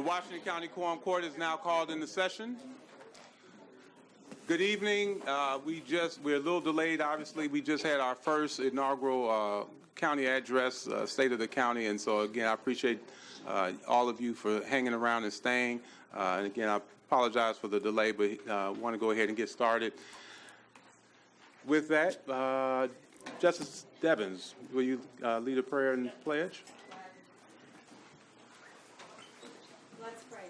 Washington County Quorum Court is now called into session. Good evening. We're a little delayed, obviously. We just had our first inaugural county address, State of the County, and so again, I appreciate all of you for hanging around and staying. And again, I apologize for the delay, but want to go ahead and get started. With that, Justice Devins, will you lead a prayer and pledge? Let's pray.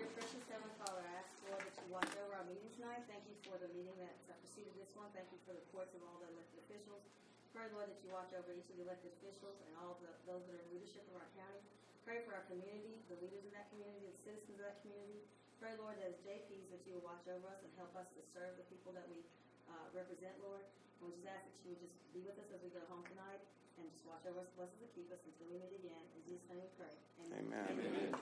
Dear precious Heavenly Father, I ask, Lord, that you watch over our meeting tonight. Thank you for the meeting that preceded this one. Thank you for the courts of all the elected officials. Pray, Lord, that you watch over each of the elected officials and all of those that are in leadership of our county. Pray for our community, the leaders of that community, the citizens of that community. Pray, Lord, that as JPs that you will watch over us and help us to serve the people that we represent, Lord. And we just ask that you would just be with us as we go home tonight and just watch over us, bless us, and keep us until we meet again. In Jesus' name we pray. Amen. Amen. I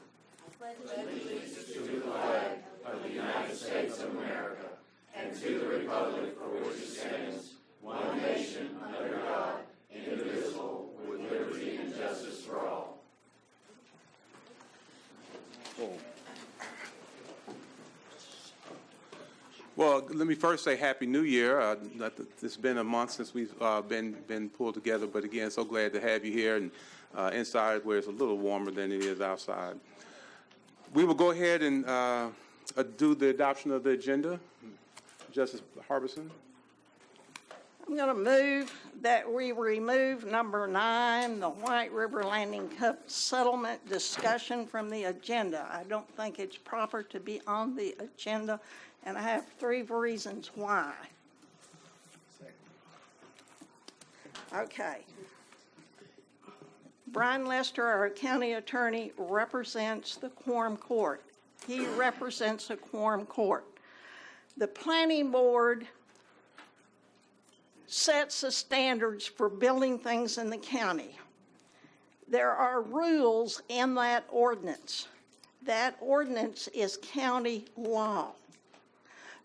pledge allegiance to the flag of the United States of America and to the republic for which it stands, one nation under God, indivisible, with liberty and justice for all. Well, let me first say Happy New Year. It's been a month since we've been pulled together, but again, so glad to have you here and inside where it's a little warmer than it is outside. We will go ahead and do the adoption of the agenda. Justice Harbison. I'm going to move that we remove number 9, the White River Landing Cup settlement discussion from the agenda. I don't think it's proper to be on the agenda, and I have 3 reasons why. Okay. Brian Lester, our county attorney, represents the Quorum Court. He represents a Quorum Court. The planning board sets the standards for building things in the county. There are rules in that ordinance. That ordinance is county law.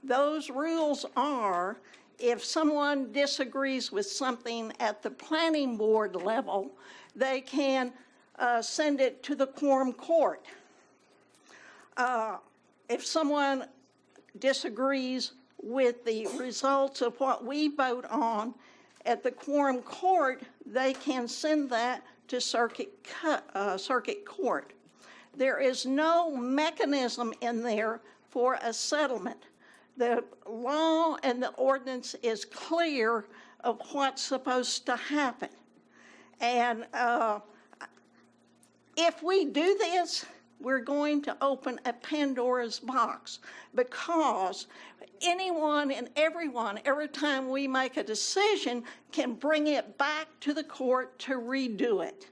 Those rules are, if someone disagrees with something at the planning board level, they can send it to the Quorum Court. If someone disagrees with the results of what we vote on at the Quorum Court, they can send that to circuit court. There is no mechanism in there for a settlement. The law and the ordinance is clear of what's supposed to happen. And if we do this, we're going to open a Pandora's box, because anyone and everyone, every time we make a decision, can bring it back to the court to redo it.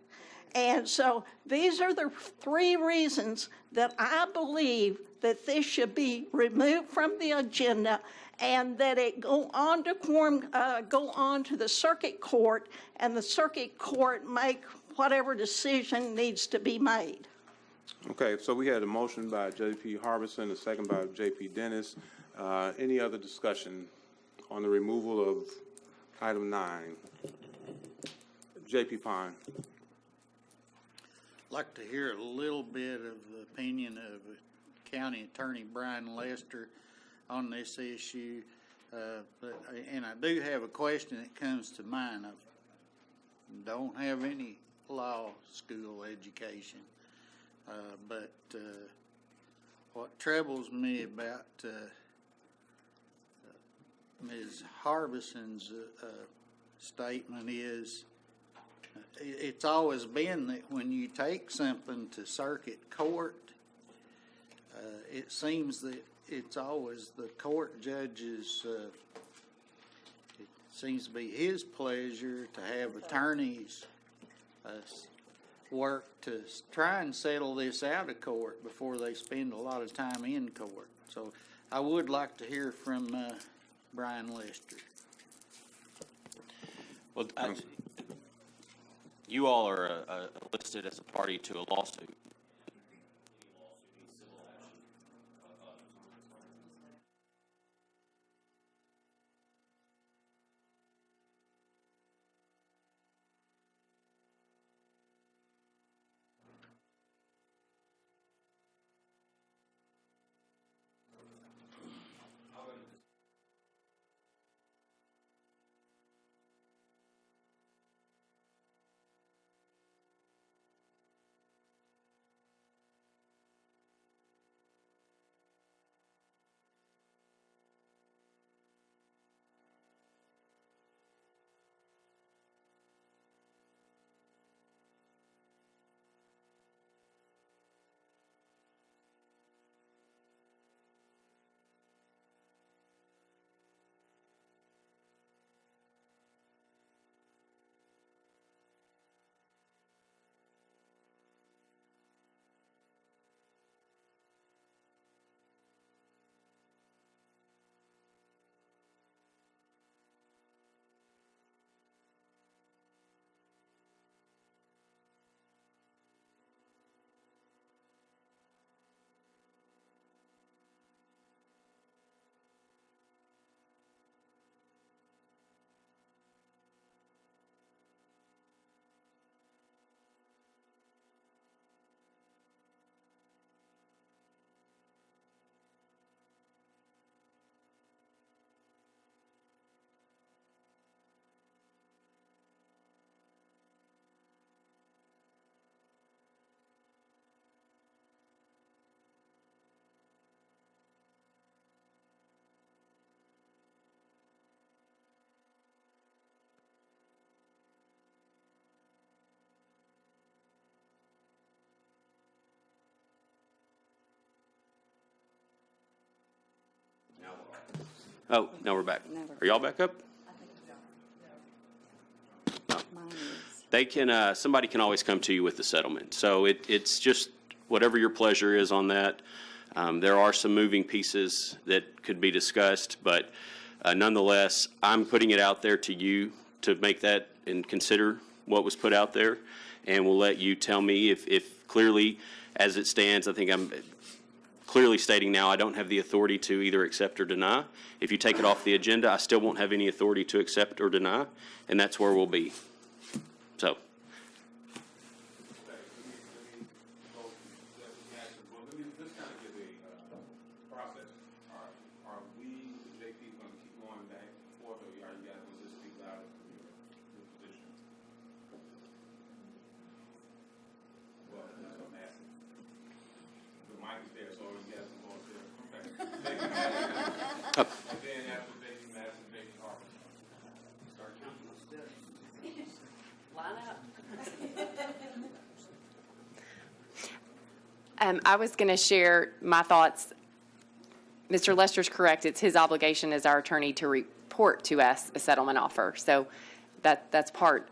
And so these are the 3 reasons that I believe that this should be removed from the agenda and that it go on to the circuit court, and the circuit court make whatever decision needs to be made. Okay, so we had a motion by J.P. Harbison, a second by J.P. Dennis. Any other discussion on the removal of item 9? J.P. Pine. I'd like to hear a little bit of the opinion of County Attorney Brian Lester on this issue. And I do have a question that comes to mind. I don't have any law school education. But what troubles me about Ms. Harbison's statement is it's always been that when you take something to circuit court, it seems that it's always the court judge's, it seems to be his pleasure to have attorneys work to try and settle this out of court before they spend a lot of time in court. So I would like to hear from Brian Lester. Well, you all are listed as a party to a lawsuit. Oh, now we're back. Are y'all back up? Mine is. They can, somebody can always come to you with the settlement. So it's just whatever your pleasure is on that. There are some moving pieces that could be discussed, but nonetheless, I'm putting it out there to you to make that and consider what was put out there. And we'll let you tell me if clearly, as it stands, I think I'm clearly stating now I don't have the authority to either accept or deny. If you take it off the agenda, I still won't have any authority to accept or deny, and that's where we'll be. So. Let me just kind of give a process. Are we, JP, going to keep going back and forth, or are you guys going to just speak louder from your position? Well, that's what I'm asking. The mic is there, so you guys can go up there. Okay. And then after JP Madison, JP Harper. Start counting. Line up. I was going to share my thoughts. Mr. Lester's correct. It's his obligation as our attorney to report to us a settlement offer. So that's part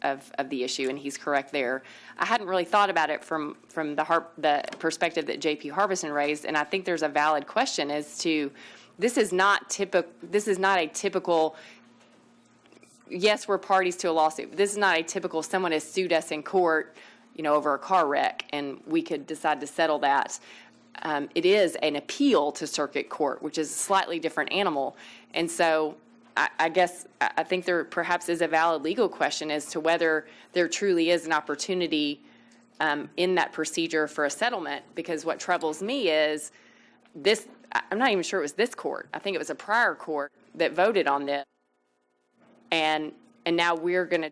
of the issue, and he's correct there. I hadn't really thought about it from the perspective that J.P. Harbison raised, and I think there's a valid question as to this is not a typical. Yes, we're parties to a lawsuit. This is not a typical someone has sued us in court, over a car wreck, and we could decide to settle that. It is an appeal to circuit court, which is a slightly different animal. And so I think there perhaps is a valid legal question as to whether there truly is an opportunity in that procedure for a settlement, because what troubles me is this, I'm not even sure it was this court. I think it was a prior court that voted on this. And now we're going to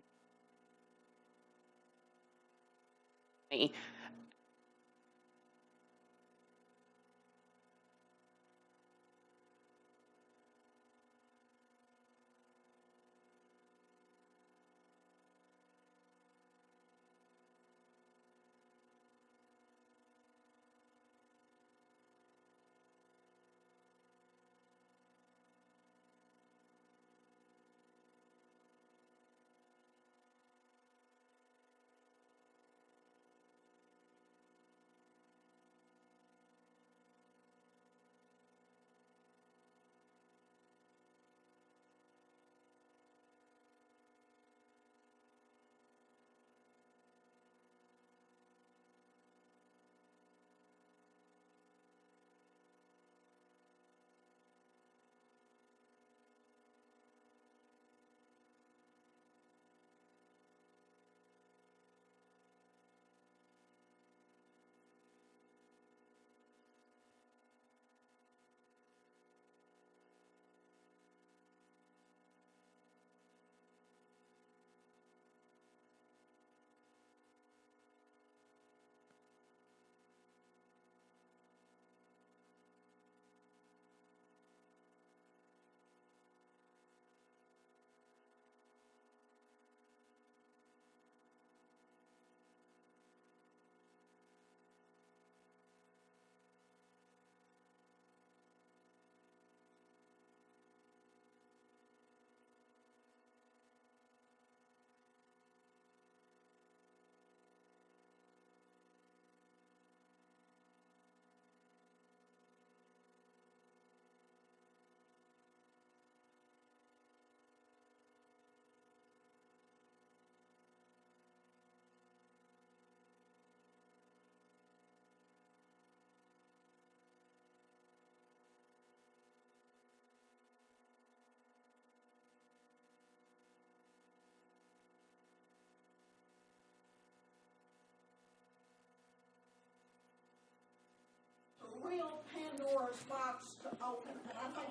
Real Pandora's box to open, and I think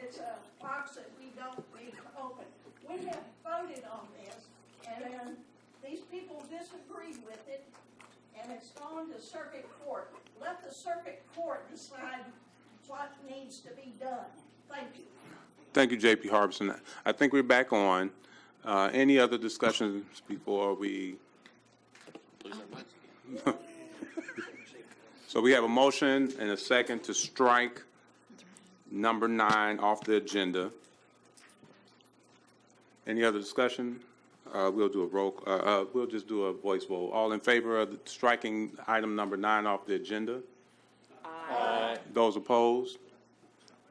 it's a box that we don't need to open. We have voted on this, and then these people disagreed with it, and it's gone to circuit court. Let the circuit court decide what needs to be done. Thank you. Thank you, J.P. Harbison. I think we're back on. Any other discussions before we? So we have a motion and a second to strike number 9 off the agenda. Any other discussion? We'll do a we'll just do a voice vote. All in favor of striking item number 9 off the agenda? Aye. Those opposed?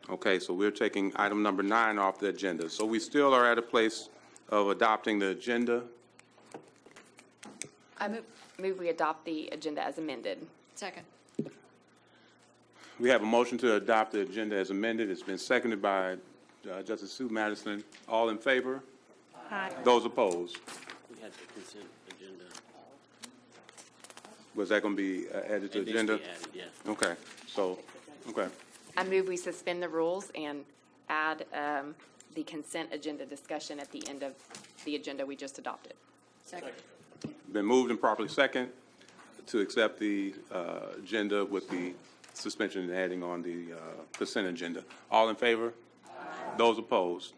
Okay, so we're taking item number 9 off the agenda. So we still are at a place of adopting the agenda. I move we adopt the agenda as amended. Second. We have a motion to adopt the agenda as amended. It's been seconded by Justice Sue Madison. All in favor? Aye. Those opposed? We had the consent agenda. Was that going to be added to the agenda? Yeah. Okay, so, okay. I move we suspend the rules and add the consent agenda discussion at the end of the agenda we just adopted. Second. Been moved and properly second to accept the agenda with the suspension and adding on the consent agenda. All in favor? Aye. Those opposed?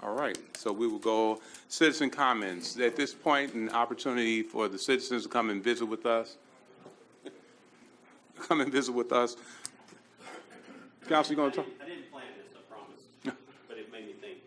All right, so we will go citizen comments. At this point, an opportunity for the citizens to come and visit with us. Come and visit with us. Council, you going to talk? I didn't plan this, I promise, but it made me think.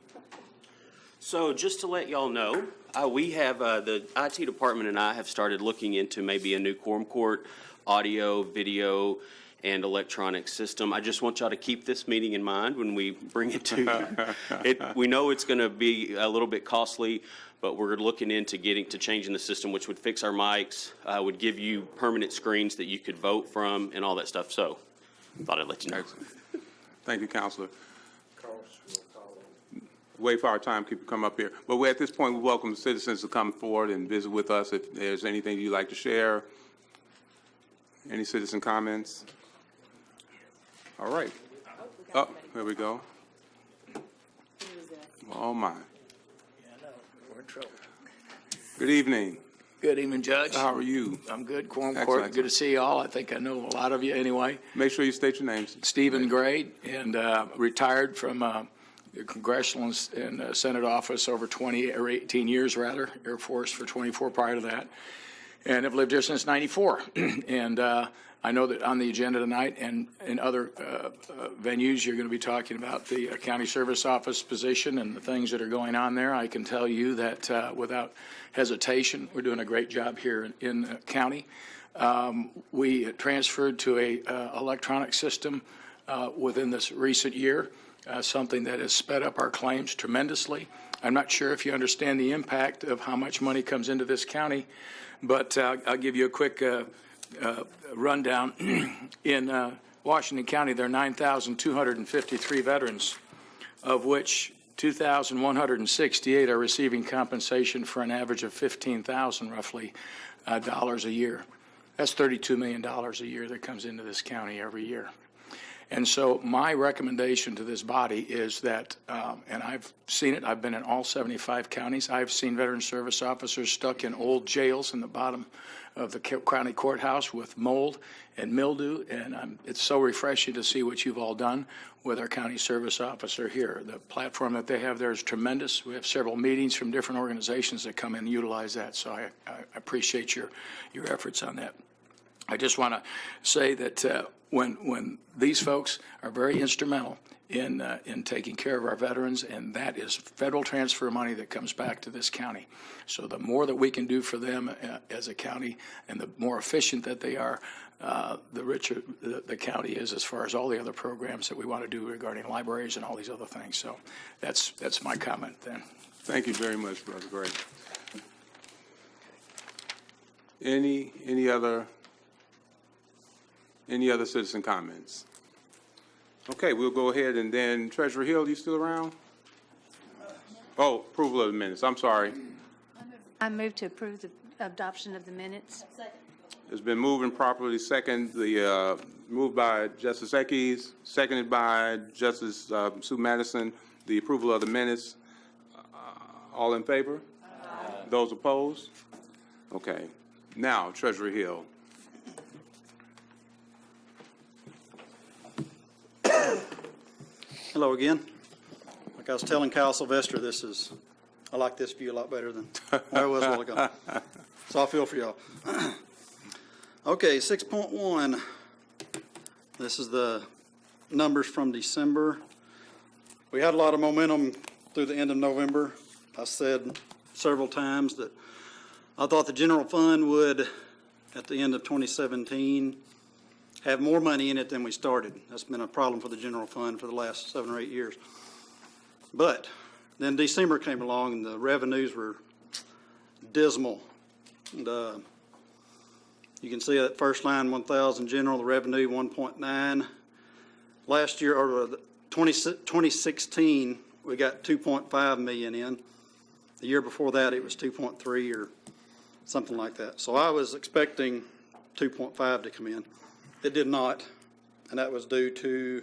So just to let y'all know, we have, the IT department and I have started looking into maybe a new quorum court, audio, video, and electronic system. I just want y'all to keep this meeting in mind when we bring it to you. We know it's going to be a little bit costly, but we're looking into changing the system, which would fix our mics, would give you permanent screens that you could vote from and all that stuff. So thought I'd let you know. Excellent. Thank you, Counselor. Wait for our timekeeper to come up here. But at this point, we welcome the citizens to come forward and visit with us if there's anything you'd like to share. Any citizen comments? All right. Oh, here we go. Oh, my. Yeah, I know. We're in trouble. Good evening. Good evening, Judge. How are you? I'm good. Quorum Excellent. Court, good to see you all. I think I know a lot of you anyway. Make sure you state your names. Stephen Gray, and retired from the congressional and Senate office over 20 or 18 years, rather, Air Force for 24 prior to that, and have lived here since 94. And I know that on the agenda tonight and in other venues, you're going to be talking about the county service office position and the things that are going on there. I can tell you that without hesitation, we're doing a great job here in the county. We transferred to a electronic system within this recent year, something that has sped up our claims tremendously. I'm not sure if you understand the impact of how much money comes into this county, but I'll give you a quick rundown. In Washington County, there are 9,253 veterans, of which 2,168 are receiving compensation for an average of $15,000 roughly dollars a year. That's $32 million a year that comes into this county every year. And so my recommendation to this body is that, and I've seen it, I've been in all 75 counties. I've seen veteran service officers stuck in old jails in the bottom of the county courthouse with mold and mildew, and it's so refreshing to see what you've all done with our county service officer here. The platform that they have there is tremendous. We have several meetings from different organizations that come in and utilize that, so I appreciate your efforts on that. I just want to say that when these folks are very instrumental in taking care of our veterans, and that is federal transfer money that comes back to this county. So the more that we can do for them as a county, and the more efficient that they are, the richer the county is as far as all the other programs that we want to do regarding libraries and all these other things. So that's my comment then. Thank you very much, Brother Gray. Any other citizen comments? Okay, we'll go ahead and then Treasurer Hill, you still around? Oh, approval of the minutes. I'm sorry. I move to approve the adoption of the minutes. It's been moved and properly moved by Justice Eckes, seconded by Justice Sue Madison, the approval of the minutes. All in favor? Aye. Those opposed? Okay. Now, Treasurer Hill. Hello again. Like I was telling Kyle Sylvester, I like this view a lot better than I was a while ago. So I feel for y'all. Okay, 6.1. This is the numbers from December. We had a lot of momentum through the end of November. I said several times that I thought the general fund would, at the end of 2017, have more money in it than we started. That's been a problem for the general fund for the last 7 or 8 years. But then December came along and the revenues were dismal. And, you can see that first line, 1,000 general, the revenue 1.9. Last year, or 2016, we got 2.5 million in. The year before that, it was 2.3 or something like that. So I was expecting 2.5 to come in. It did not, and that was due to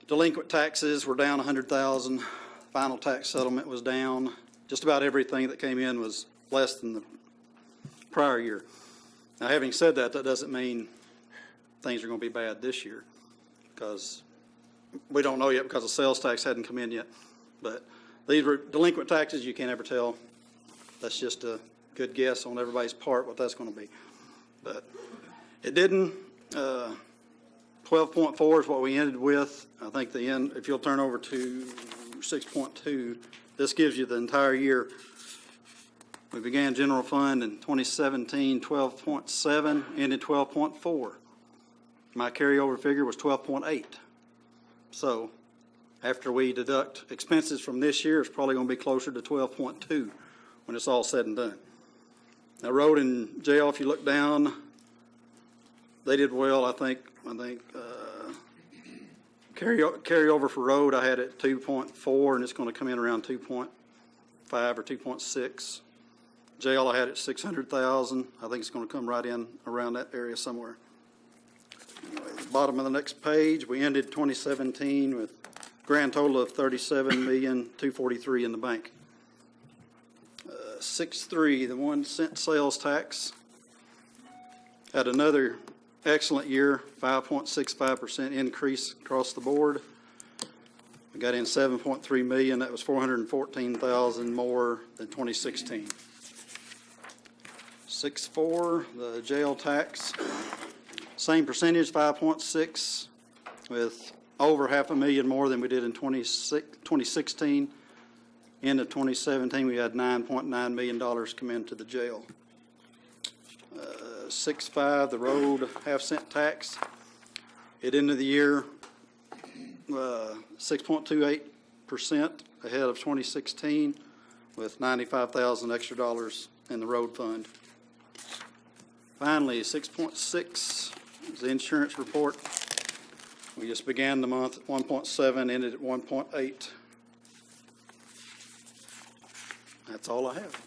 delinquent taxes were down 100,000. Final tax settlement was down. Just about everything that came in was less than the prior year. Now, having said that, that doesn't mean things are going to be bad this year, because we don't know yet because the sales tax hadn't come in yet. But these were delinquent taxes. You can't ever tell. That's just a good guess on everybody's part what that's going to be. But it didn't. 12.4 is what we ended with. I think the end, if you'll turn over to 6.2, this gives you the entire year. We began general fund in 2017, 12.7, ended 12.4. My carryover figure was 12.8. So after we deduct expenses from this year, it's probably going to be closer to 12.2 when it's all said and done. Now, road and jail, if you look down, they did well. I think carryover for road, I had it 2.4, and it's going to come in around 2.5 or 2.6. Jail, I had it 600,000. I think it's going to come right in around that area somewhere. Anyway, the bottom of the next page, we ended 2017 with a grand total of $37,243,000 in the bank. 6.3, the 1 cent sales tax, had another excellent year, 5.65% increase across the board. We got in 7.3 million. That was 414,000 more than 2016. 6.4, the jail tax, same percentage, 5.6, with over $500,000 more than we did in 2016. End of 2017, we had $9.9 million come into the jail. 6.5, the road half-cent tax. It ended the year 6.28% ahead of 2016, with 95,000 extra dollars in the road fund. Finally, 6.6 is the insurance report. We just began the month at 1.7, ended at 1.8. That's all I have.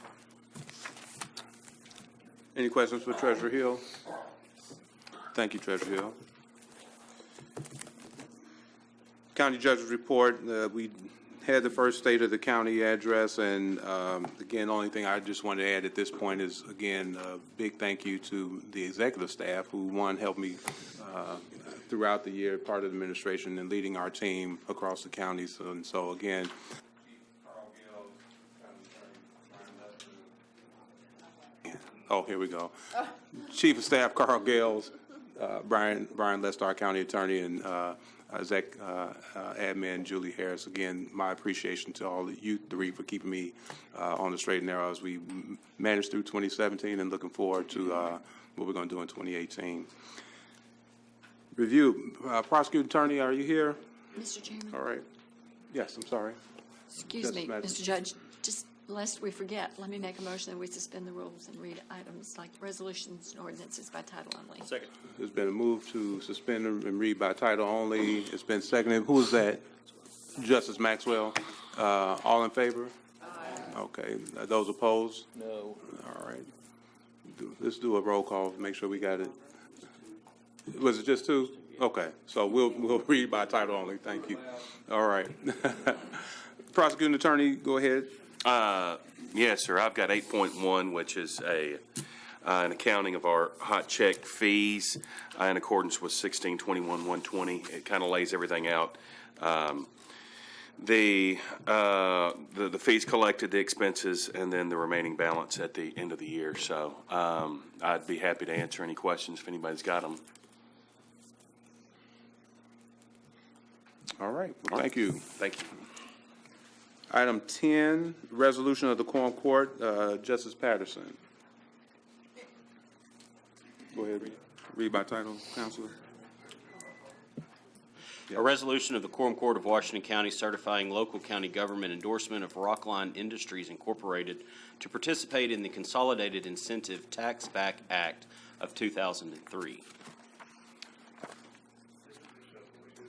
Any questions for Treasurer Hill? Thank you, Treasurer Hill. County Judge's report, we had the first State of the County address, and again, the only thing I just want to add at this point is, again, a big thank you to the executive staff who, one, helped me throughout the year, part of the administration, and leading our team across the county. So again, oh, here we go. Chief of Staff Carl Gales, Brian Lester, our county attorney, and Exec Admin Julie Harris. Again, my appreciation to all of you three for keeping me on the straight and narrow as we managed through 2017 and looking forward to what we're going to do in 2018. Review. Prosecuting attorney, are you here? Mr. Chairman. All right. Yes, I'm sorry. Excuse me, Mr. Judge, just lest we forget, let me make a motion that we suspend the rules and read items like resolutions and ordinances by title only. Second. There's been a move to suspend and read by title only. It's been seconded. Who is that? Justice Maxwell. All in favor? Aye. Okay. Those opposed? No. All right. Let's do a roll call to make sure we got it. Was it just two? Okay. So we'll read by title only. Thank you. All right. Prosecuting attorney, go ahead. Yes, sir. I've got 8.1, which is an accounting of our hot check fees in accordance with 1621-120. It kind of lays everything out. The fees collected, the expenses, and then the remaining balance at the end of the year. So I'd be happy to answer any questions if anybody's got them. All right, well, thank you. Thank you. Item 10, resolution of the Quorum Court, Justice Patterson. Go ahead, read by title, Counselor. A resolution of the Quorum Court of Washington County certifying local county government endorsement of Rockline Industries Incorporated to participate in the Consolidated Incentive Tax Back Act of 2003.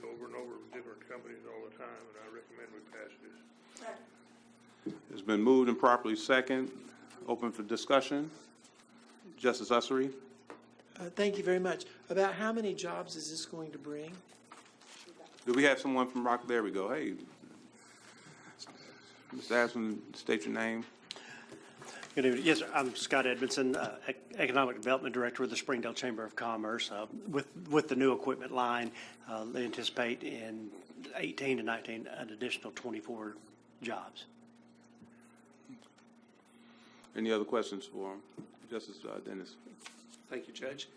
Over and over with different companies all the time, and I recommend we pass this. It's been moved and properly second. Open for discussion. Justice Ussery. Thank you very much. About how many jobs is this going to bring? Do we have someone from Rock? There we go. Hey, Mr. Aspen, state your name. Good evening. Yes, sir. I'm Scott Edmondson, Economic Development Director with the Springdale Chamber of Commerce. With the new equipment line, they anticipate in 18 to 19 an additional 24 jobs. Any other questions for him? Justice Dennis. Thank you, Judge.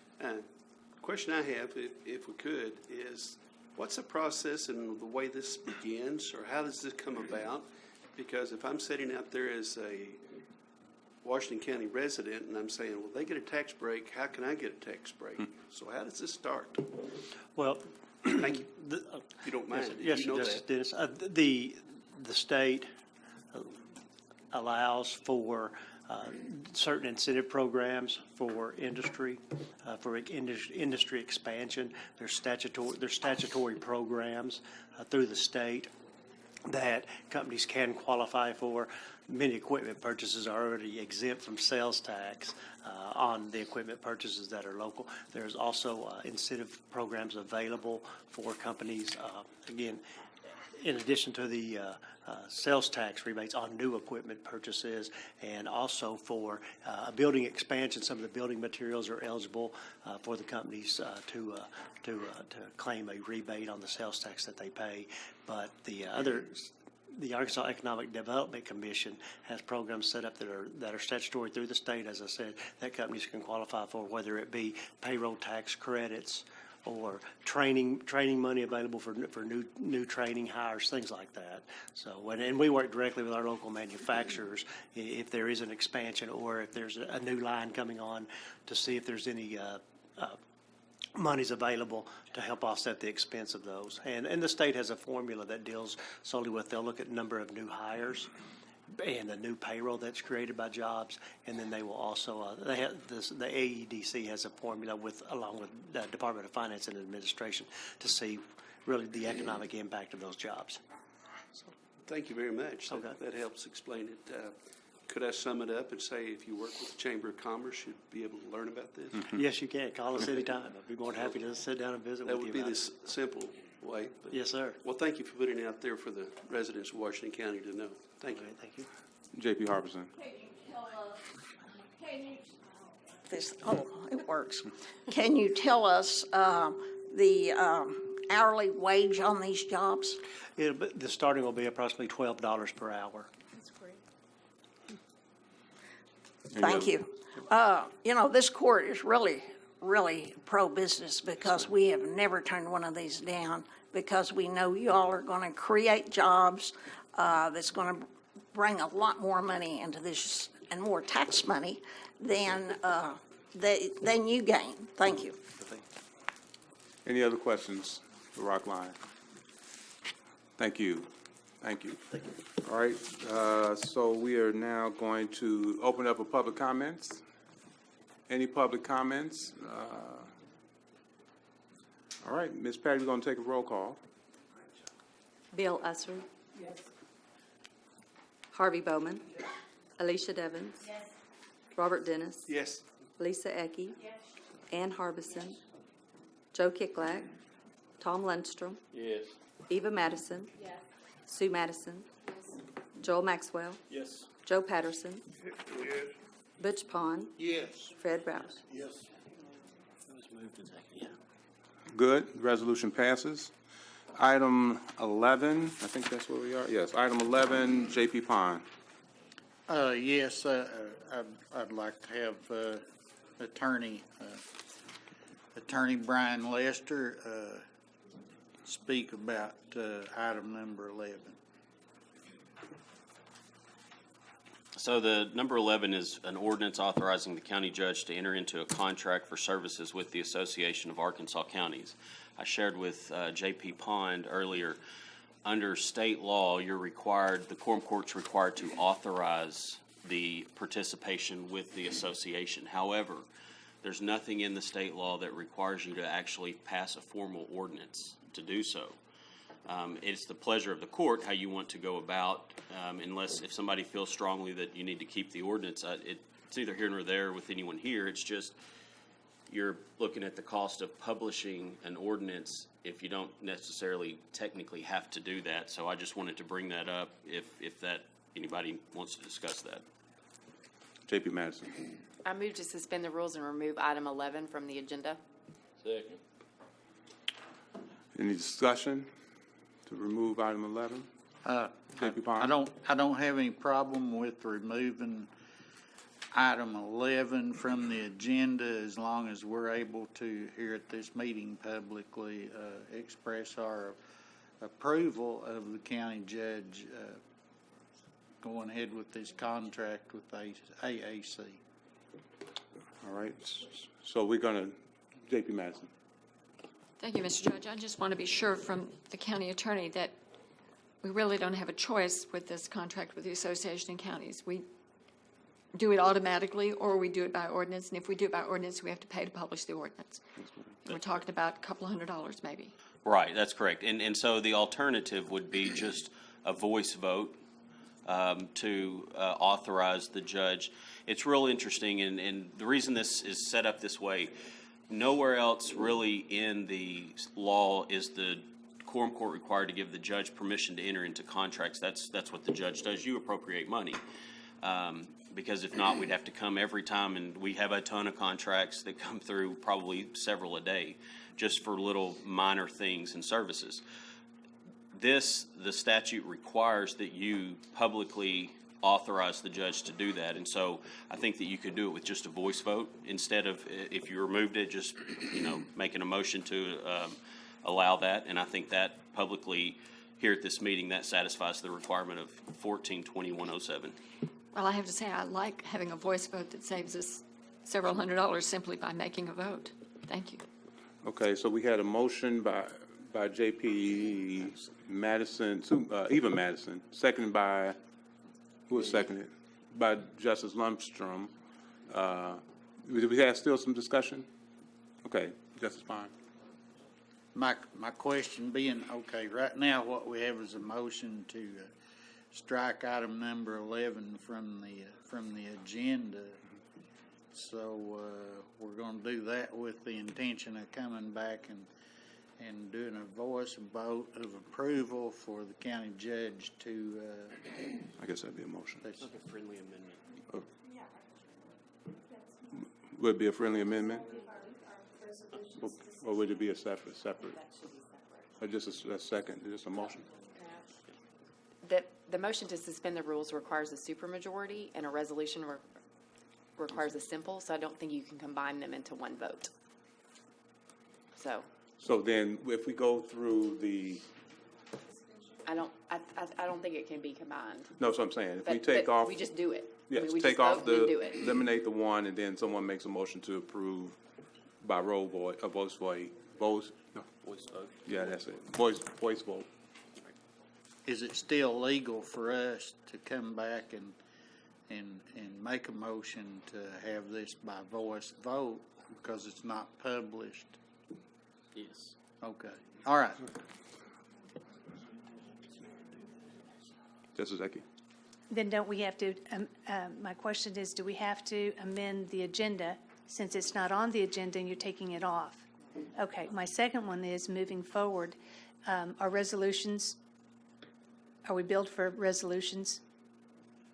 Question I have, if we could, is what's the process and the way this begins, or how does this come about? Because if I'm sitting out there as a Washington County resident and I'm saying, well, they get a tax break, how can I get a tax break? So how does this start? Well, thank you. If you don't mind. Yes, you know Justice that. Dennis. The state allows for certain incentive programs for industry, industry expansion. There's statutory programs through the state that companies can qualify for. Many equipment purchases are already exempt from sales tax on the equipment purchases that are local. There's also incentive programs available for companies, again, in addition to the sales tax rebates on new equipment purchases, and also for building expansion. Some of the building materials are eligible for the companies to claim a rebate on the sales tax that they pay. But the Arkansas Economic Development Commission has programs set up that are statutory through the state, as I said, that companies can qualify for, whether it be payroll tax credits or training money available for new training hires, things like that. So, and we work directly with our local manufacturers if there is an expansion or if there's a new line coming on to see if there's any monies available to help offset the expense of those. And the state has a formula that deals solely with, they'll look at number of new hires and the new payroll that's created by jobs, and then they will also the AEDC has a formula along with the Department of Finance and Administration to see really the economic impact of those jobs. So, thank you very much. Okay. That helps explain it. Could I sum it up and say if you work with the Chamber of Commerce, you'd be able to learn about this? Yes, you can. Call us anytime. I'd be more than happy to sit down and visit with you. That would be the simple way. But, yes, sir. Well, thank you for putting it out there for the residents of Washington County to know. Thank you. Thank you. J.P. Harbison. It works. Can you tell us the hourly wage on these jobs? The starting will be approximately $12 per hour. That's great. Thank you. You know, this court is really pro-business because we have never turned one of these down because we know you all are going to create jobs that's going to bring a lot more money into this and more tax money than you gain. Thank you. Any other questions for Rockline? Thank you. Thank you. Thank you. All right, so we are now going to open up a public comments. Any public comments? All right, Ms. Patty, we're going to take a roll call. Bill Usser. Yes. Harvey Bowman. Yes. Alicia Devins. Yes. Robert Dennis. Yes. Lisa Ecke. Yes. Ann Harbison. Joe Kicklack. Tom Lundstrom. Yes. Eva Madison. Yes. Sue Madison. Yes. Joel Maxwell. Yes. Joe Patterson. Yes. Butch Pond. Yes. Fred Rouse. Yes. Good, resolution passes. Item 11, I think that's where we are. Yes, item 11, J.P. Pond. Yes, I'd like to have Attorney Brian Lester speak about item number 11. So the number 11 is an ordinance authorizing the county judge to enter into a contract for services with the Association of Arkansas Counties. I shared with J.P. Pond earlier, under state law, you're required, the quorum court's required to authorize the participation with the association. However, there's nothing in the state law that requires you to actually pass a formal ordinance to do so. It's the pleasure of the court how you want to go about, unless if somebody feels strongly that you need to keep the ordinance. It's neither here nor there with anyone here. It's just you're looking at the cost of publishing an ordinance if you don't necessarily technically have to do that. So I just wanted to bring that up if that anybody wants to discuss that. J.P. Madison. I move to suspend the rules and remove item 11 from the agenda. Second. Any discussion to remove item 11? J.P. Pond? I don't have any problem with removing item 11 from the agenda as long as we're able to, here at this meeting, publicly express our approval of the county judge going ahead with this contract with AAC. All right. So we're going to, J.P. Madison. Thank you, Mr. Judge. I just want to be sure from the county attorney that we really don't have a choice with this contract with the Association of Counties. We do it automatically or we do it by ordinance, and if we do it by ordinance, we have to pay to publish the ordinance. And we're talking about a couple $100 maybe. Right, that's correct. And so the alternative would be just a voice vote to authorize the judge. It's real interesting, and the reason this is set up this way, nowhere else really in the law is the quorum court required to give the judge permission to enter into contracts. That's what the judge does. You appropriate money. Because if not, we'd have to come every time, and we have a ton of contracts that come through, probably several a day, just for little minor things and services. The statute requires that you publicly authorize the judge to do that, and so I think that you could do it with just a voice vote instead of, if you removed it, just, making a motion to allow that, and I think that publicly here at this meeting, that satisfies the requirement of 142107. Well, I have to say, I like having a voice vote that saves us several $100 simply by making a vote. Thank you. Okay, so we had a motion by J.P. Madison, Eva Madison, seconded by, who was seconded? By Justice Lundstrom. Do we have still some discussion? Okay, Justice Pond. My question being, okay, right now what we have is a motion to strike item number 11 from the agenda. So we're going to do that with the intention of coming back and doing a voice vote of approval for the county judge to. I guess that'd be a motion. Like a friendly amendment. Would it be a friendly amendment? Or would it be a separate? Or just a second, just a motion? The motion to suspend the rules requires a supermajority, and a resolution requires a simple, so I don't think you can combine them into one vote. So then, if we go through the... I don't think it can be combined. No, that's what I'm saying. If we But take off... we just do it. Yes, we take just off vote and then do the, it. eliminate the one, and then someone makes a motion to approve by roll voice, voice vote. Yeah, that's it. Voice vote. Is it still legal for us to come back and make a motion to have this by voice vote because it's not published? Yes. Okay. All right. Justice Eki. Then don't we have to, my question is, do we have to amend the agenda since it's not on the agenda and you're taking it off? Okay, my second one is moving forward. Our resolutions, are we billed for resolutions?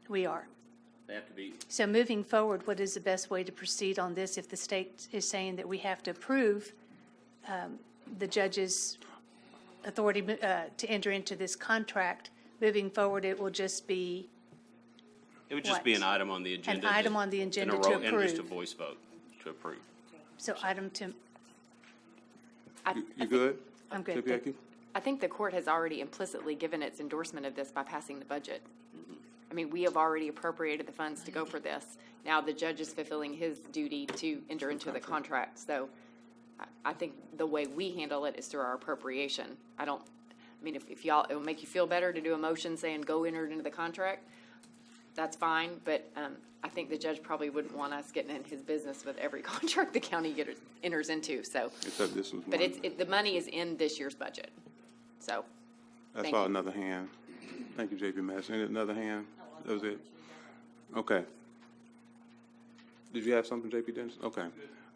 We are. They have to be. So moving forward, what is the best way to proceed on this if the state is saying that we have to approve the judge's authority to enter into this contract? Moving forward, it will just be It would just be an item on the agenda. An item on the agenda to And just a approve. voice vote to approve. So item to, You good? I'm good. J.P. Eki? I think the court has already implicitly given its endorsement of this by passing the budget. I mean, we have already appropriated the funds to go for this. Now the judge is fulfilling his duty to enter into the contract. So I think the way we handle it is through our appropriation. I mean, if y'all, it will make you feel better to do a motion saying go enter it into the contract, that's fine. But I think the judge probably wouldn't want us getting in his business with every contract the county enters into. So, Except this was but one. the money is in this year's budget. So, I thank saw you. another hand. Thank you, JP Madison. Another hand? That was it? Okay. Did you have something, JP Dennis? Okay.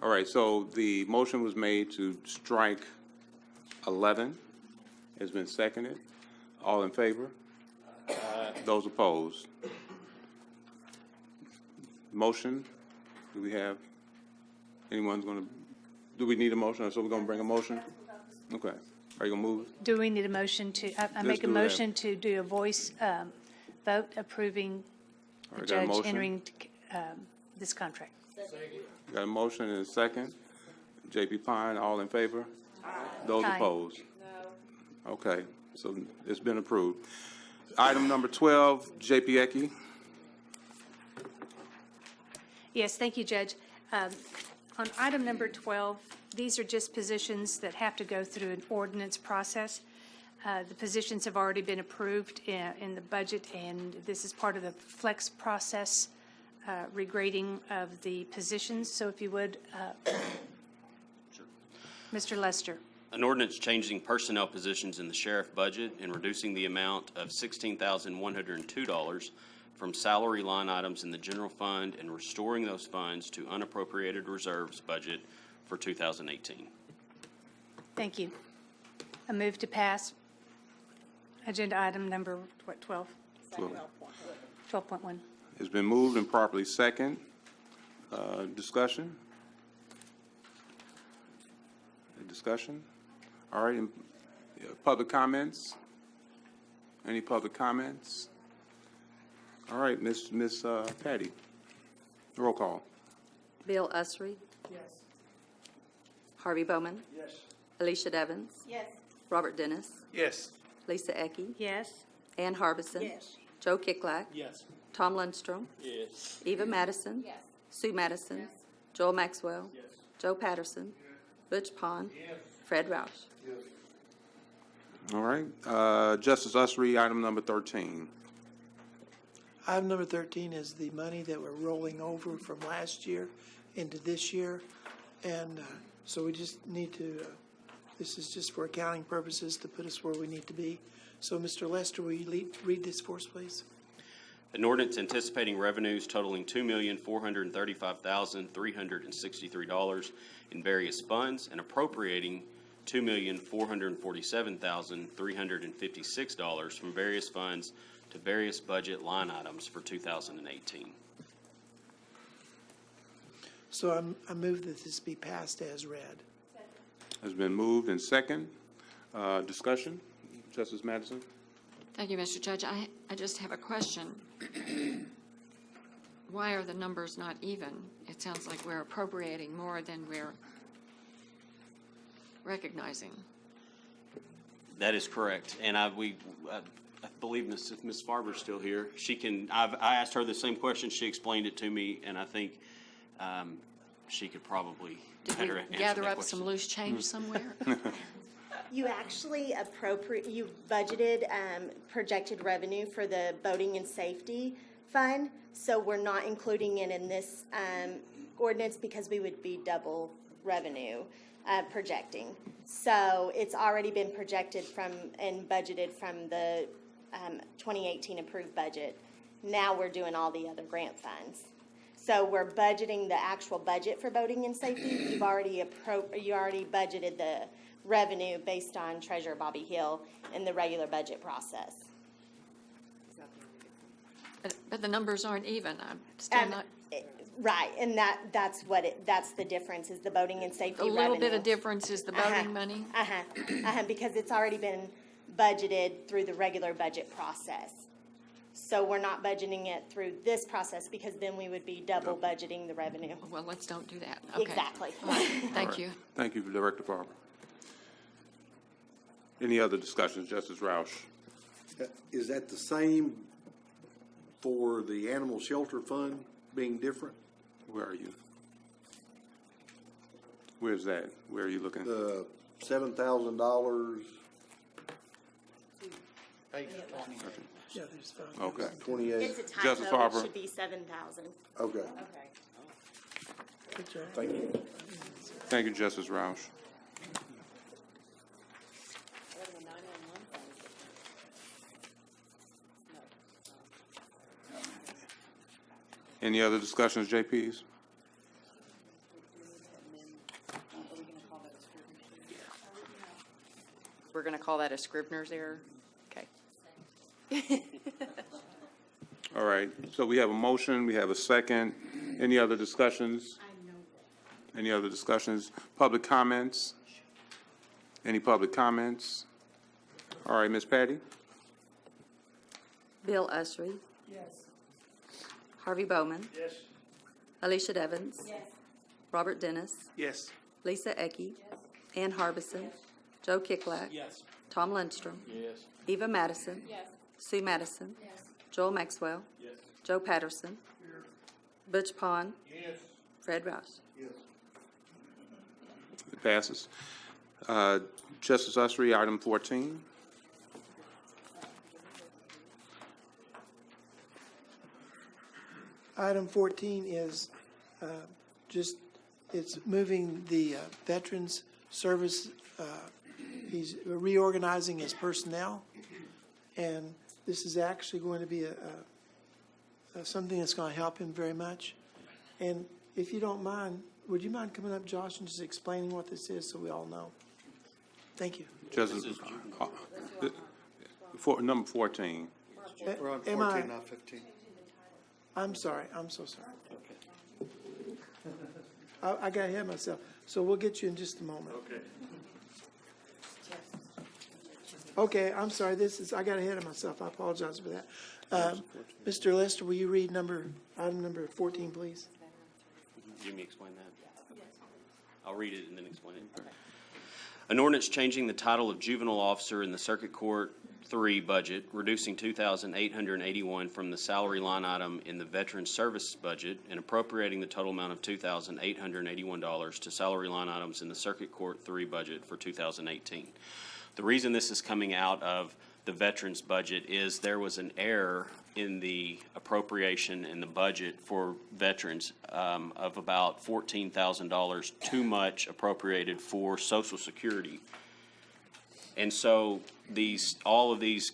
All right, so the motion was made to strike 11. It's been seconded. All in favor? Those opposed? Motion, do we have, anyone's going to, do we need a motion, or so we're going to bring a motion? Okay. Are you going to move it? Do we need a motion to, I make a do that. motion to do a voice vote approving All the right, got a judge motion? entering this contract. Got a motion and a second. JP Pine, all in favor? Those Aye. opposed? No. Okay, so it's been approved. Item number 12, JP Ecke. Yes, thank you, Judge. On item number 12, these are just positions that have to go through an ordinance process. The positions have already been approved in the budget, and this is part of the flex process regrading of the positions. So if you would, Mr. Lester. An ordinance changing personnel positions in the sheriff budget and reducing the amount of $16,102 from salary line items in the general fund and restoring those funds to unappropriated reserves budget for 2018. Thank you. A move to pass agenda item number, 12? 12.1. It's been moved and properly second. Discussion? Discussion? All right, public comments? Any public comments? All right, Miss Patty, roll call. Bill Usry. Yes. Harvey Bowman. Yes. Alicia Devons. Yes. Robert Dennis. Yes. Lisa Ecke. Yes. Ann Harbison. Yes. Joe Kicklack. Yes. Tom Lundstrom. Yes. Eva Madison. Yes. Sue Madison. Joel Maxwell. Yes. Joe Patterson. Butch Pond. Fred Roush. All right, Justice Usry, item number 13. Item number 13 is the money that we're rolling over from last year into this year. And so we just need to, this is just for accounting purposes to put us where we need to be. So Mr. Lester, will you read this for us, please? An ordinance anticipating revenues totaling $2,435,363 in various funds and appropriating $2,447,356 from various funds to various budget line items for 2018. So I move that this be passed as read. Has been moved and second. Discussion? Justice Madison? Thank you, Mr. Judge. I just have a question. Why are the numbers not even? It sounds like we're appropriating more than we're recognizing. That is correct. And I believe Ms. Farber's still here. She can, I asked her the same question. She explained it to me, and I think she could probably better answer that question. Did we gather up some loose change somewhere? You actually you budgeted projected revenue for the boating and safety fund, so we're not including it in this ordinance because we would be double revenue projecting. So it's already been projected from and budgeted from the 2018 approved budget. Now we're doing all the other grant funds. So we're budgeting the actual budget for boating and safety. You already budgeted the revenue based on Treasurer Bobby Hill in the regular budget process. But the numbers aren't even. I'm still not. Right, and that's the difference is the boating and safety A revenue. little bit of difference is the boating money? Because it's already been budgeted through the regular budget process. So we're not budgeting it through this process because then we would be double budgeting the revenue. Well, let's don't do that. Okay. Exactly. All right. Thank you. Thank you, Director Farber. Any other discussions? Justice Roush. Is that the same for the animal shelter fund being different? Where are you? Where's that? Where are you looking? The $7,000. Yeah, there's five. Okay. 28. It's a Justice typo, Harper. it should be 7,000. Okay. Okay. Good job. Thank you. Thank you, Justice Roush. Any other discussions, JPs? We're going to call that a Scrivener's error? Okay. All right, so we have a motion, we have a second. Any other discussions? Any other discussions? Public comments? Any public comments? All right, Ms. Patty? Bill Usry. Yes. Harvey Bowman. Yes. Alicia Devons. Yes. Robert Dennis. Yes. Lisa Ecke. Ann Harbison. Joe Kicklack. Yes. Tom Lindstrom. Yes. Eva Madison. Yes. Sue Madison. Yes. Joel Maxwell. Yes. Joe Patterson. Butch Pond. Yes. Fred Rouse. It passes. Justice Usry, item 14. Item 14 is it's moving the Veterans Service, he's reorganizing his personnel, and this is actually going to be something that's going to help him very much. And if you don't mind, would you mind coming up, Josh, and just explaining what this is so we all know? Thank you. Justice, number 14. We're on Am I- 14, not 15. I'm sorry, I'm so sorry. I got ahead of myself, so we'll get you in just a moment. Okay. Okay, I'm sorry, I got ahead of myself, I apologize for that. Mr. Lester, will you read item number 14, please? You me explain that? I'll read it and then explain it. An ordinance changing the title of juvenile officer in the Circuit Court 3 budget, reducing $2,881 from the salary line item in the Veterans Service budget and appropriating the total amount of $2,881 to salary line items in the Circuit Court 3 budget for 2018. The reason this is coming out of the Veterans budget is there was an error in the appropriation in the budget for veterans of about $14,000 too much appropriated for Social Security. And so all of these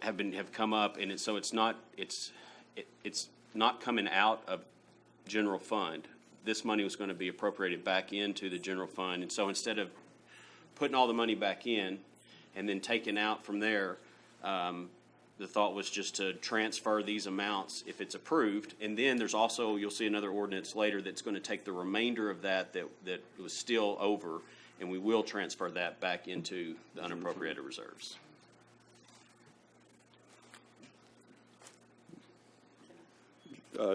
have come up, and it's not coming out of general fund. This money was going to be appropriated back into the general fund, and so instead of putting all the money back in and then taking out from there, the thought was just to transfer these amounts if it's approved. And then there's also, you'll see another ordinance later that's going to take the remainder of that was still over, and we will transfer that back into the unappropriated reserves.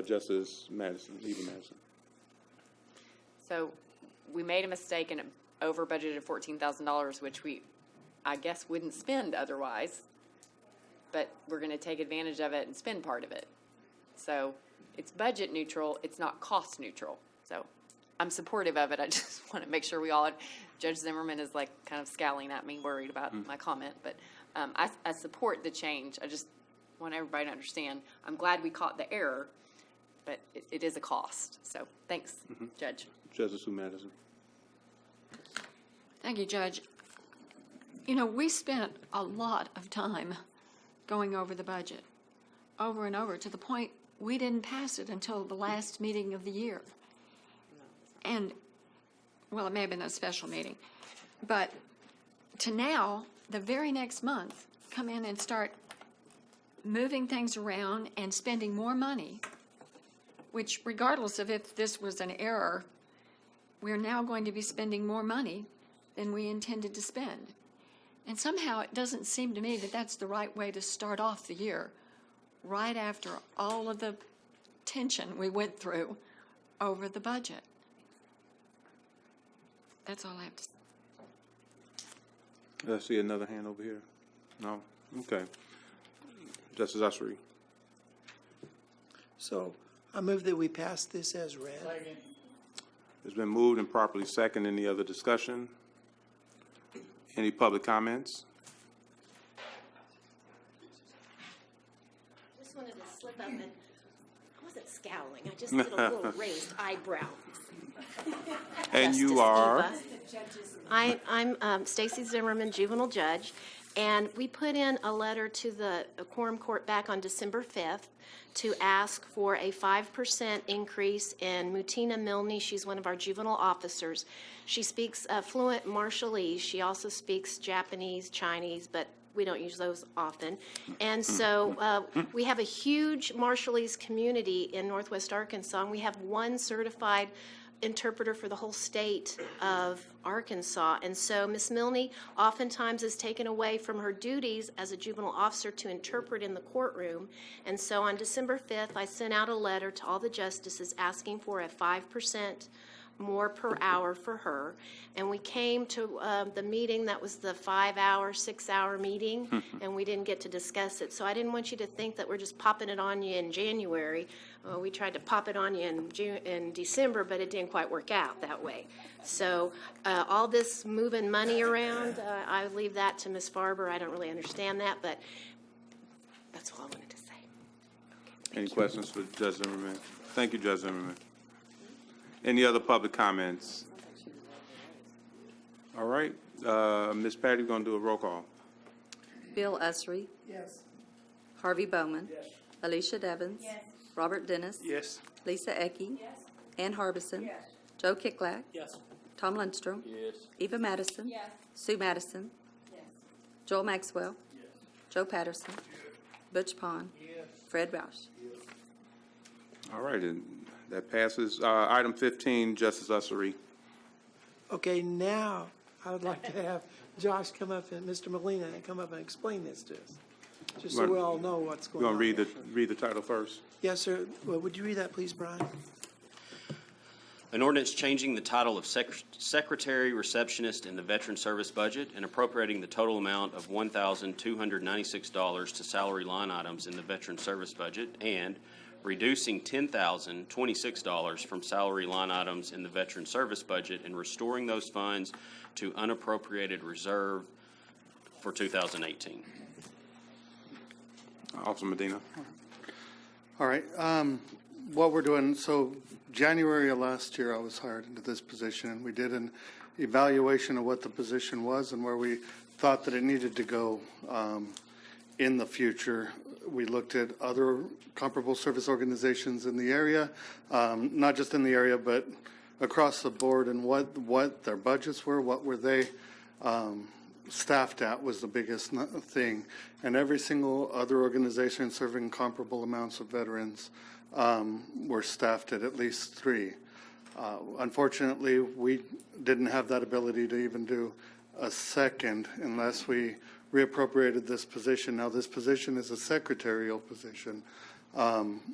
Justice Madison, Eva Madison. So we made a mistake and over budgeted $14,000, which I guess, wouldn't spend otherwise. But we're going to take advantage of it and spend part of it. So it's budget neutral. It's not cost neutral. So I'm supportive of it. I just want to make sure Judge Zimmerman is like kind of scowling at me, worried about my comment. But I support the change. I just want everybody to understand. I'm glad we caught the error, but it is a cost. So thanks, Judge. Justice Madison. Thank you, Judge. You know, we spent a lot of time going over the budget, over and over, to the point we didn't pass it until the last meeting of the year. And, well, it may have been a special meeting. But to now, the very next month, come in and start moving things around and spending more money, which regardless of if this was an error, we're now going to be spending more money than we intended to spend. And somehow it doesn't seem to me that that's the right way to start off the year, right after all of the tension we went through over the budget. That's all I have to say. Let's see another hand over here. No? Okay. Justice Ussery. So I move that we pass this as read. It's been moved and properly second. Any other discussion? Any public comments? Just wanted to slip up and, I wasn't scowling, I just did a little raised eyebrow. And you Justice are? Eva. I'm Stacy Zimmerman, juvenile judge, and we put in a letter to the Quorum Court back on December 5th to ask for a 5% increase in Mutina Milne. She's one of our juvenile officers. She speaks fluent Marshallese. She also speaks Japanese, Chinese, but we don't use those often. And so we have a huge Marshallese community in Northwest Arkansas, and we have one certified interpreter for the whole state of Arkansas. And so Ms. Milne oftentimes is taken away from her duties as a juvenile officer to interpret in the courtroom. And so on December 5th, I sent out a letter to all the justices asking for a 5% more per hour for her. And we came to the meeting that was the 5-hour, 6-hour meeting, and we didn't get to discuss it. So I didn't want you to think that we're just popping it on you in January. We tried to pop it on you in December, but it didn't quite work out that way. So all this moving money around, I leave that to Ms. Farber. I don't really understand that, but that's all I wanted to say. Okay, Any questions for Judge Zimmerman? Thank you, Judge Zimmerman. Any other public comments? All right, Ms. Patty, we're going to do a roll call. Bill Ussery. Yes. Harvey Bowman. Yes. Alicia Devins. Yes. Robert Dennis. Yes. Lisa Ecke. Yes. Ann Harbison. Yes. Joe Kicklack. Yes. Tom Lindstrom. Yes. Eva Madison. Yes. Sue Madison. Yes. Joel Maxwell. Joe Patterson. Butch Pond. Fred Roush. All right, and that passes. Item 15, Justice Ussery. Okay, now I would like to have Josh come up and Mr. Molina come up and explain this to us, just so we all know what's You going on. want to read the title first? Yes, sir. Well, would you read that, please, Brian? An ordinance changing the title of secretary receptionist in the veteran service budget and appropriating the total amount of $1,296 to salary line items in the veteran service budget and reducing $10,026 from salary line items in the veteran service budget and restoring those funds to unappropriated reserve for 2018. Officer Medina. All right. What we're doing, so January of last year, I was hired into this position, and we did an evaluation of what the position was and where we thought that it needed to go in the future. We looked at other comparable service organizations in the area, not just in the area, but across the board, and what their budgets were, what were they staffed at was the biggest thing. And every single other organization serving comparable amounts of veterans were staffed at least 3. Unfortunately, we didn't have that ability to even do a second unless we reappropriated this position. Now, this position is a secretarial position,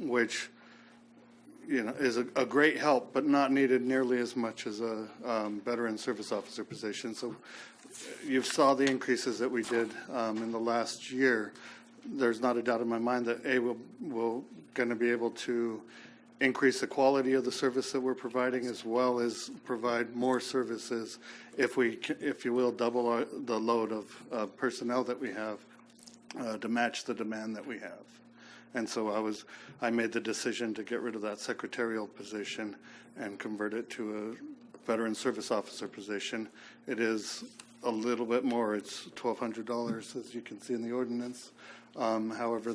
which is a great help, but not needed nearly as much as a veteran service officer position. So you saw the increases that we did in the last year. There's not a doubt in my mind that we're going to be able to increase the quality of the service that we're providing, as well as provide more services if we, if you will, double the load of personnel that we have to match the demand that we have. And so I made the decision to get rid of that secretarial position and convert it to a veteran service officer position. It is a little bit more. It's $1,200, as you can see in the ordinance. However,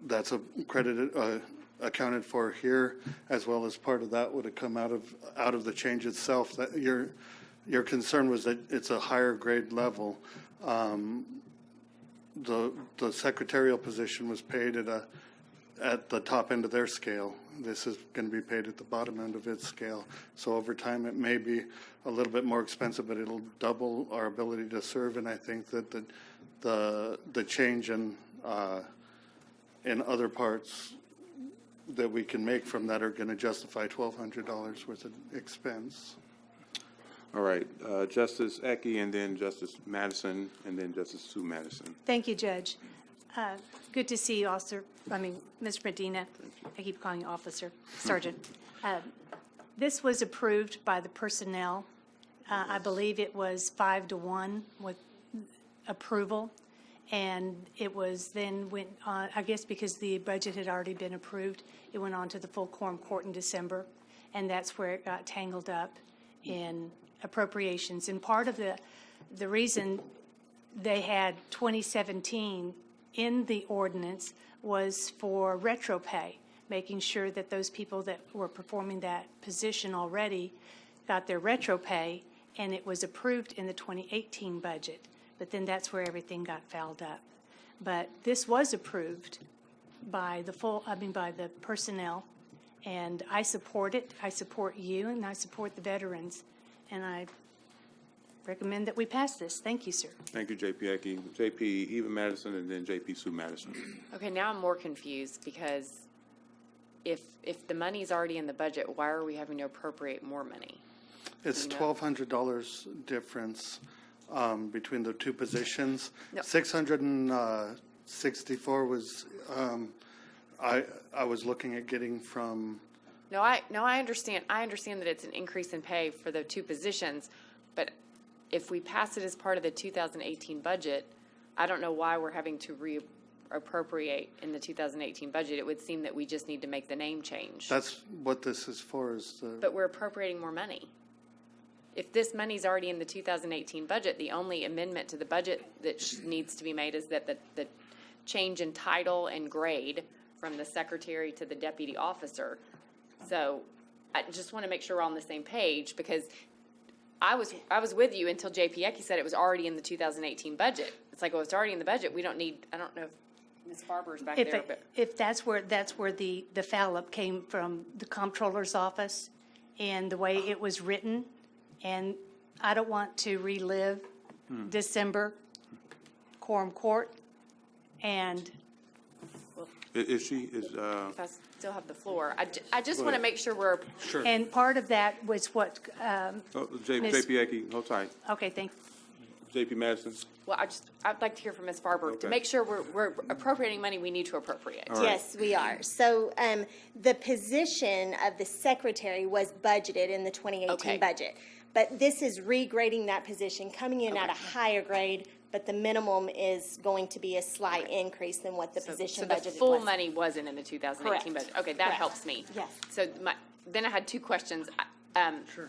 that's accounted for here, as well as part of that would have come out of the change itself. That your concern was that it's a higher grade level. The secretarial position was paid at the top end of their scale. This is going to be paid at the bottom end of its scale. So over time, it may be a little bit more expensive, but it'll double our ability to serve. And I think that the change in other parts that we can make from that are going to justify $1,200 worth of expense. All right, Justice Ecke, and then Justice Madison, and then Justice Sue Madison. Thank you, Judge. Good to see you, Mr. Medina. I keep calling you Officer, Sergeant. This was approved by the personnel. I believe it was 5-1 with approval. And it was then went on, I guess because the budget had already been approved, it went on to the full quorum court in December. And that's where it got tangled up in appropriations. And part of the reason they had 2017 in the ordinance was for retro pay, making sure that those people that were performing that position already got their retro pay, and it was approved in the 2018 budget. But then that's where everything got fouled up. But this was approved by by the personnel, and I support it. I support you, and I support the veterans, and I recommend that we pass this. Thank you, sir. Thank you, J.P. Ecke. J.P. Eva Madison, and then J.P. Sue Madison. Okay, now I'm more confused because if the money's already in the budget, why are we having to appropriate more money? It's $1,200 difference between the two positions. No. 664 was, I was looking at getting from. No, I understand. I understand that it's an increase in pay for the two positions, but if we pass it as part of the 2018 budget, I don't know why we're having to reappropriate in the 2018 budget. It would seem that we just need to make the name change. That's what this is for, is the. But we're appropriating more money. If this money's already in the 2018 budget, the only amendment to the budget that needs to be made is that the change in title and grade from the secretary to the deputy officer. So I just want to make sure we're on the same page, because I was with you until J.P. Ecke said it was already in the 2018 budget. It's like, well, it's already in the budget. We don't need, I don't know if Ms. Farber's back there. But If that's where the foul up came from, the comptroller's office and the way it was written, and I don't want to relive December quorum court, and If she is, if I still have the floor, I just want to make sure we're. Sure. And part of that was what, J.P. Ecke, hold tight. okay, thank you. J.P. Madison. Well, I'd like to hear from Ms. Farber to make sure we're appropriating money we need to appropriate. All right. Yes, we are. So the position of the secretary was budgeted in the 2018 Okay. budget. But this is regrading that position, coming in at a higher grade, but the minimum is going to be a slight increase than what the position budgeted was. So the full money wasn't in the 2018 Correct. budget. Okay, that Correct. helps me. Yes. So then I had two questions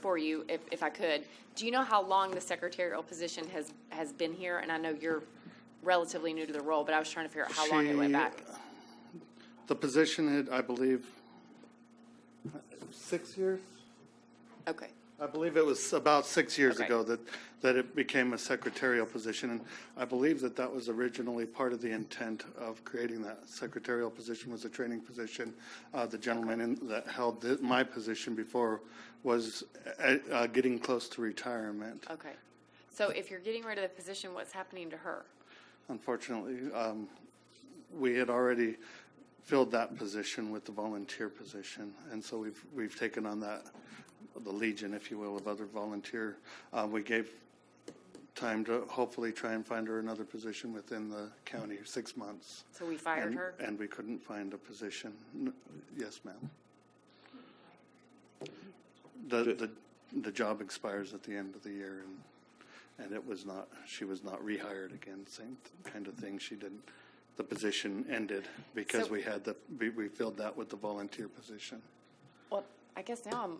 for you, if I could. Do you know how long the secretarial position has been here? And I know you're relatively new to the role, but I was trying to figure out how long it went back. The position had, I believe, 6 years? Okay. I believe it was about 6 years Okay. ago that it became a secretarial position. And I believe that was originally part of the intent of creating that secretarial position, was a training position. The gentleman that held my position before was getting close to retirement. Okay. So if you're getting rid of the position, what's happening to her? Unfortunately, we had already filled that position with the volunteer position, and so we've taken on the legion, if you will, of other volunteer. We gave time to hopefully try and find her another position within the county, 6 months. So we fired her? And we couldn't find a position. Yes, ma'am. The job expires at the end of the year, and she was not rehired again, same kind of thing. She didn't, the position ended because we filled that with the volunteer position. Well, I guess now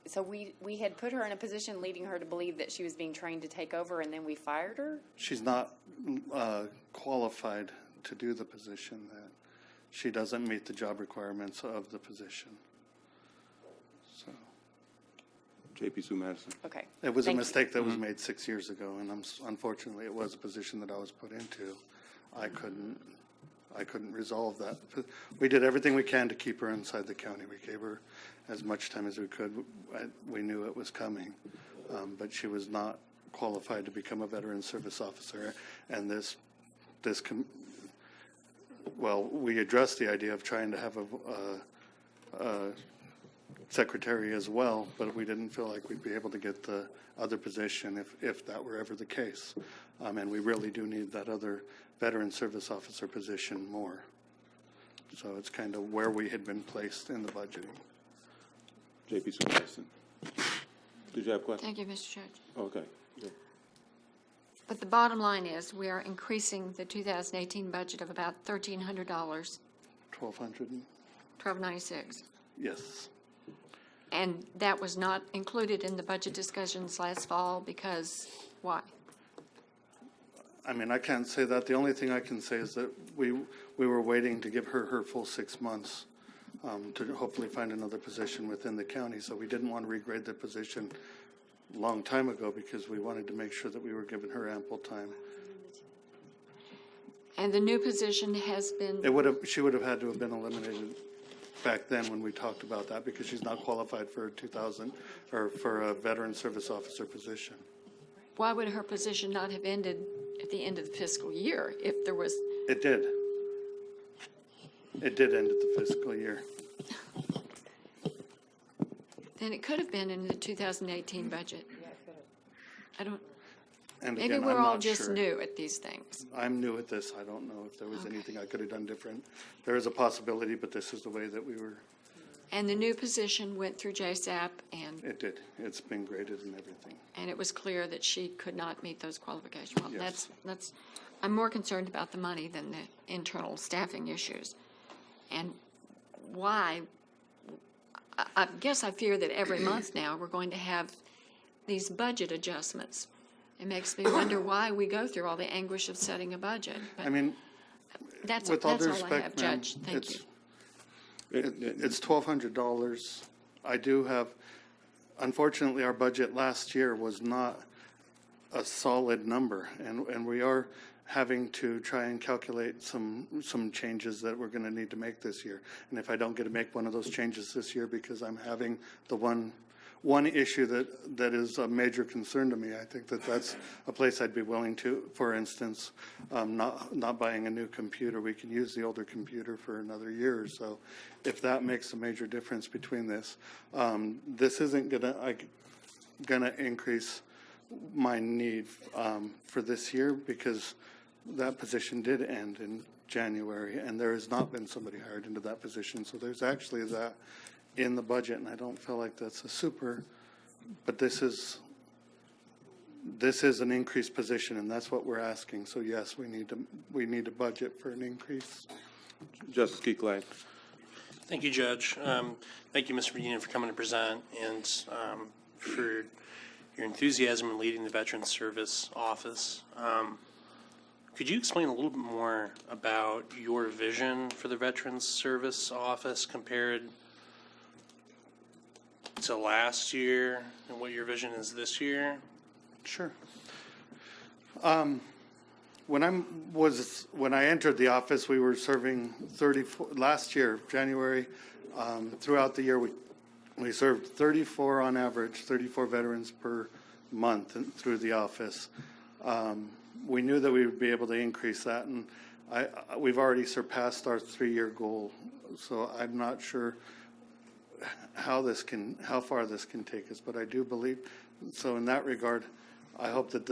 so we had put her in a position leading her to believe that she was being trained to take over, and then we fired her? She's not qualified to do the position. That she doesn't meet the job requirements of the position. So J.P. Sue Madison. Okay. it was a mistake that was made 6 years ago, and unfortunately, it was a position that I was put into. I couldn't resolve that. We did everything we can to keep her inside the county. We gave her as much time as we could. We knew it was coming, but she was not qualified to become a veteran service officer. And we addressed the idea of trying to have secretary as well, but we didn't feel like we'd be able to get the other position if that were ever the case. And we really do need that other veteran service officer position more. So it's kind of where we had been placed in the budgeting. J.P. Supervisor, did you have a question? Thank you, Mr. Judge. Okay. Yeah. But the bottom line is, we are increasing the 2018 budget of about $1,300, $1,296. Yes. And that was not included in the budget discussions last fall because, why? I mean, I can't say that. The only thing I can say is that we were waiting to give her full 6 months to hopefully find another position within the county. So we didn't want to regrade the position a long time ago because we wanted to make sure that we were giving her ample time. And the new position has been... She would have had to have been eliminated back then when we talked about that because she's not qualified for for a veteran service officer position. Why would her position not have ended at the end of the fiscal year if there was... It did. It did end at the fiscal year. Then it could have been in the 2018 budget. I don't... And Maybe again, we're I'm all not just sure. new at these things. I'm new at this. I don't know if there was anything I could have done different. There is a possibility, but this is the way that we were. And the new position went through JSAP, and It did. It's been graded and everything. it was clear that she could not meet those qualifications. Well, Yes. that's. I'm more concerned about the money than the internal staffing issues. And why? I guess I fear that every month now we're going to have these budget adjustments. It makes me wonder why we go through all the anguish of setting a budget. But I mean, that's with all all due I respect, have, ma'am, Judge. Thank you. It's $1,200. I do have, unfortunately, our budget last year was not a solid number, and we are having to try and calculate some changes that we're going to need to make this year. And if I don't get to make one of those changes this year because I'm having the one issue that is a major concern to me, I think that's a place I'd be willing to, for instance, not buying a new computer. We can use the older computer for another year or so. If that makes a major difference between this, this isn't gonna increase my need for this year because that position did end in January, and there has not been somebody hired into that position. So there's actually that in the budget, and I don't feel like that's a super, but this is an increased position, and that's what we're asking. So yes, we need to budget for an increase. Justice Keith-Glad. Thank you, Judge. Thank you, Mr. Union, for coming to present and for your enthusiasm in leading the Veterans Service Office. Could you explain a little bit more about your vision for the Veterans Service Office compared to last year and what your vision is this year? Sure. When I entered the office, we were serving 34, last year, January, throughout the year, we served 34 on average, 34 veterans per month through the office. We knew that we would be able to increase that, and we've already surpassed our 3-year goal, so I'm not sure how far this can take us, but I do believe, so in that regard, I hope that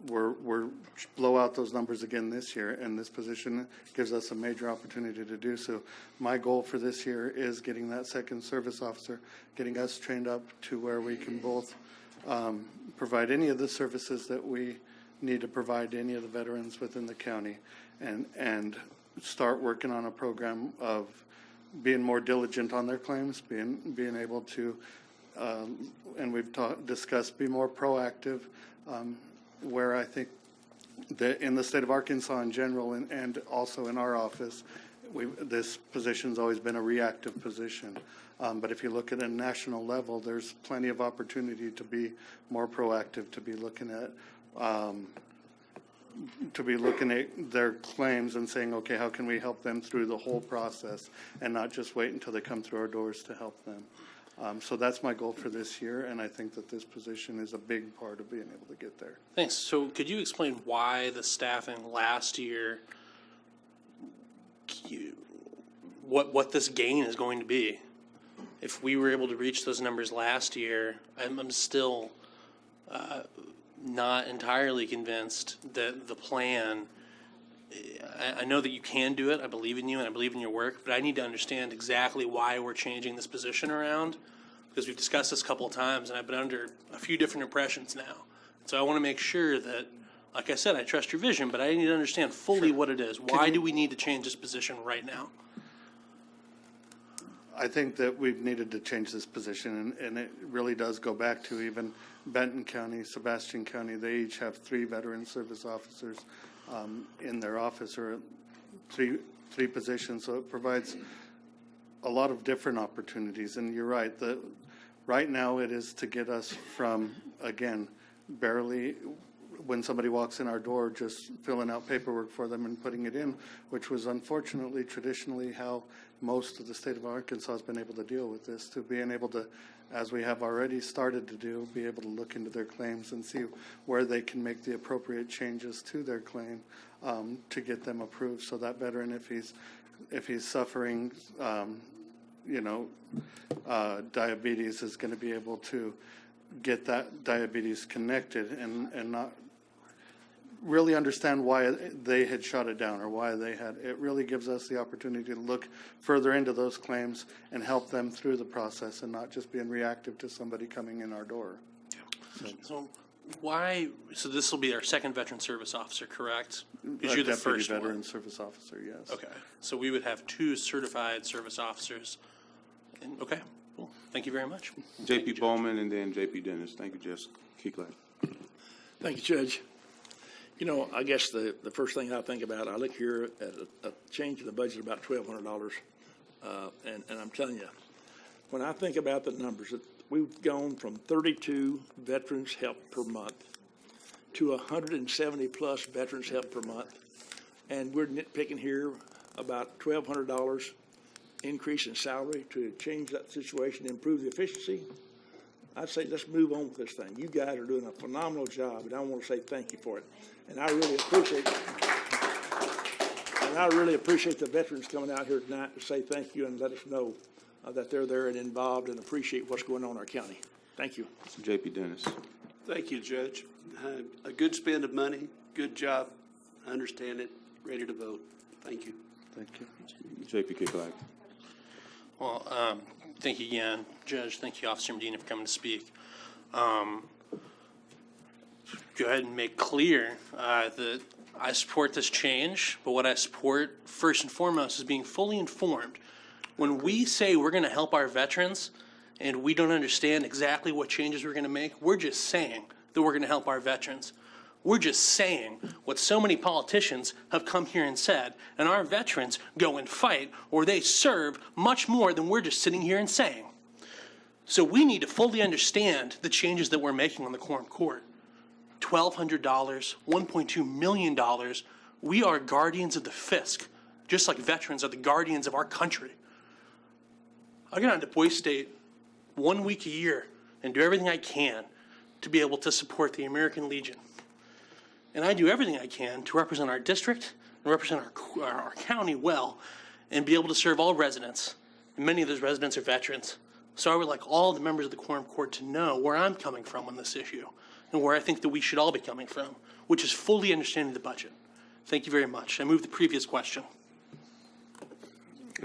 we're blow out those numbers again this year, and this position gives us a major opportunity to do so. My goal for this year is getting that second service officer, getting us trained up to where we can both provide any of the services that we need to provide to any of the veterans within the county, and start working on a program of being more diligent on their claims, being able to, and we've discussed, be more proactive, where I think that in the state of Arkansas in general, and also in our office, this position's always been a reactive position. But if you look at a national level, there's plenty of opportunity to be more proactive, to be looking at their claims and saying, okay, how can we help them through the whole process and not just wait until they come through our doors to help them. So that's my goal for this year, and I think that this position is a big part of being able to get there. Thanks. So could you explain why the staffing last year, what this gain is going to be? if we were able to reach those numbers last year, I'm still not entirely convinced that the plan, I know that you can do it, I believe in you and I believe in your work, but I need to understand exactly why we're changing this position around, because we've discussed this a couple of times and I've been under a few different impressions now. So I want to make sure that, like I said, I trust your vision, but I need to understand fully what it is. Why do we need to change this position right now? I think that we've needed to change this position, and it really does go back to even Benton County, Sebastian County. They each have 3 veteran service officers in their office, or three positions. So it provides a lot of different opportunities. And you're right, right now it is to get us from, again, barely, when somebody walks in our door, just filling out paperwork for them and putting it in, which was unfortunately traditionally how most of the state of Arkansas has been able to deal with this, to being able to, as we have already started to do, be able to look into their claims and see where they can make the appropriate changes to their claim to get them approved. So that veteran, if he's suffering, diabetes, is going to be able to get that diabetes connected and not really understand why they had shot it down or why they had. It really gives us the opportunity to look further into those claims and help them through the process and not just being reactive to somebody coming in our door. So this will be our second veteran service officer, correct? Because you're the first Deputy veteran one. service officer, yes. Okay, so we would have 2 certified service officers. Okay, cool. Thank you very much. J.P. Bowman and then J.P. Dennis. Thank you, Jess Keekler. Thank you, Judge. You know, I guess the first thing I think about, I look here at a change in the budget of about $1,200, and I'm telling you, when I think about the numbers, we've gone from 32 veterans help per month to 170 plus veterans help per month, and we're nitpicking here about $1,200 increase in salary to change that situation, improve the efficiency. I'd say let's move on with this thing. You guys are doing a phenomenal job, and I want to say thank you for it. And I really appreciate the veterans coming out here tonight to say thank you and let us know that they're there and involved and appreciate what's going on in our county. Thank you. J.P. Dennis. Thank you, Judge. A good spend of money, good job. I understand it. Ready to vote. Thank you. Thank you. J.P. Keekler. Well, thank you again, Judge. Thank you, Officer Medina, for coming to speak. Go ahead and make clear that I support this change, but what I support first and foremost is being fully informed. When we say we're going to help our veterans and we don't understand exactly what changes we're going to make, we're just saying that we're going to help our veterans. We're just saying what so many politicians have come here and said, and our veterans go and fight or they serve much more than we're just sitting here and saying. So we need to fully understand the changes that we're making on the Quorum Court. $1,200, $1.2 million. We are guardians of the fisc, just like veterans are the guardians of our country. I get on to Boise State 1 week a year and do everything I can to be able to support the American Legion. And I do everything I can to represent our district and represent our county well and be able to serve all residents. And many of those residents are veterans. So I would like all the members of the Quorum Court to know where I'm coming from on this issue and where I think that we should all be coming from, which is fully understanding the budget. Thank you very much. I move the previous question.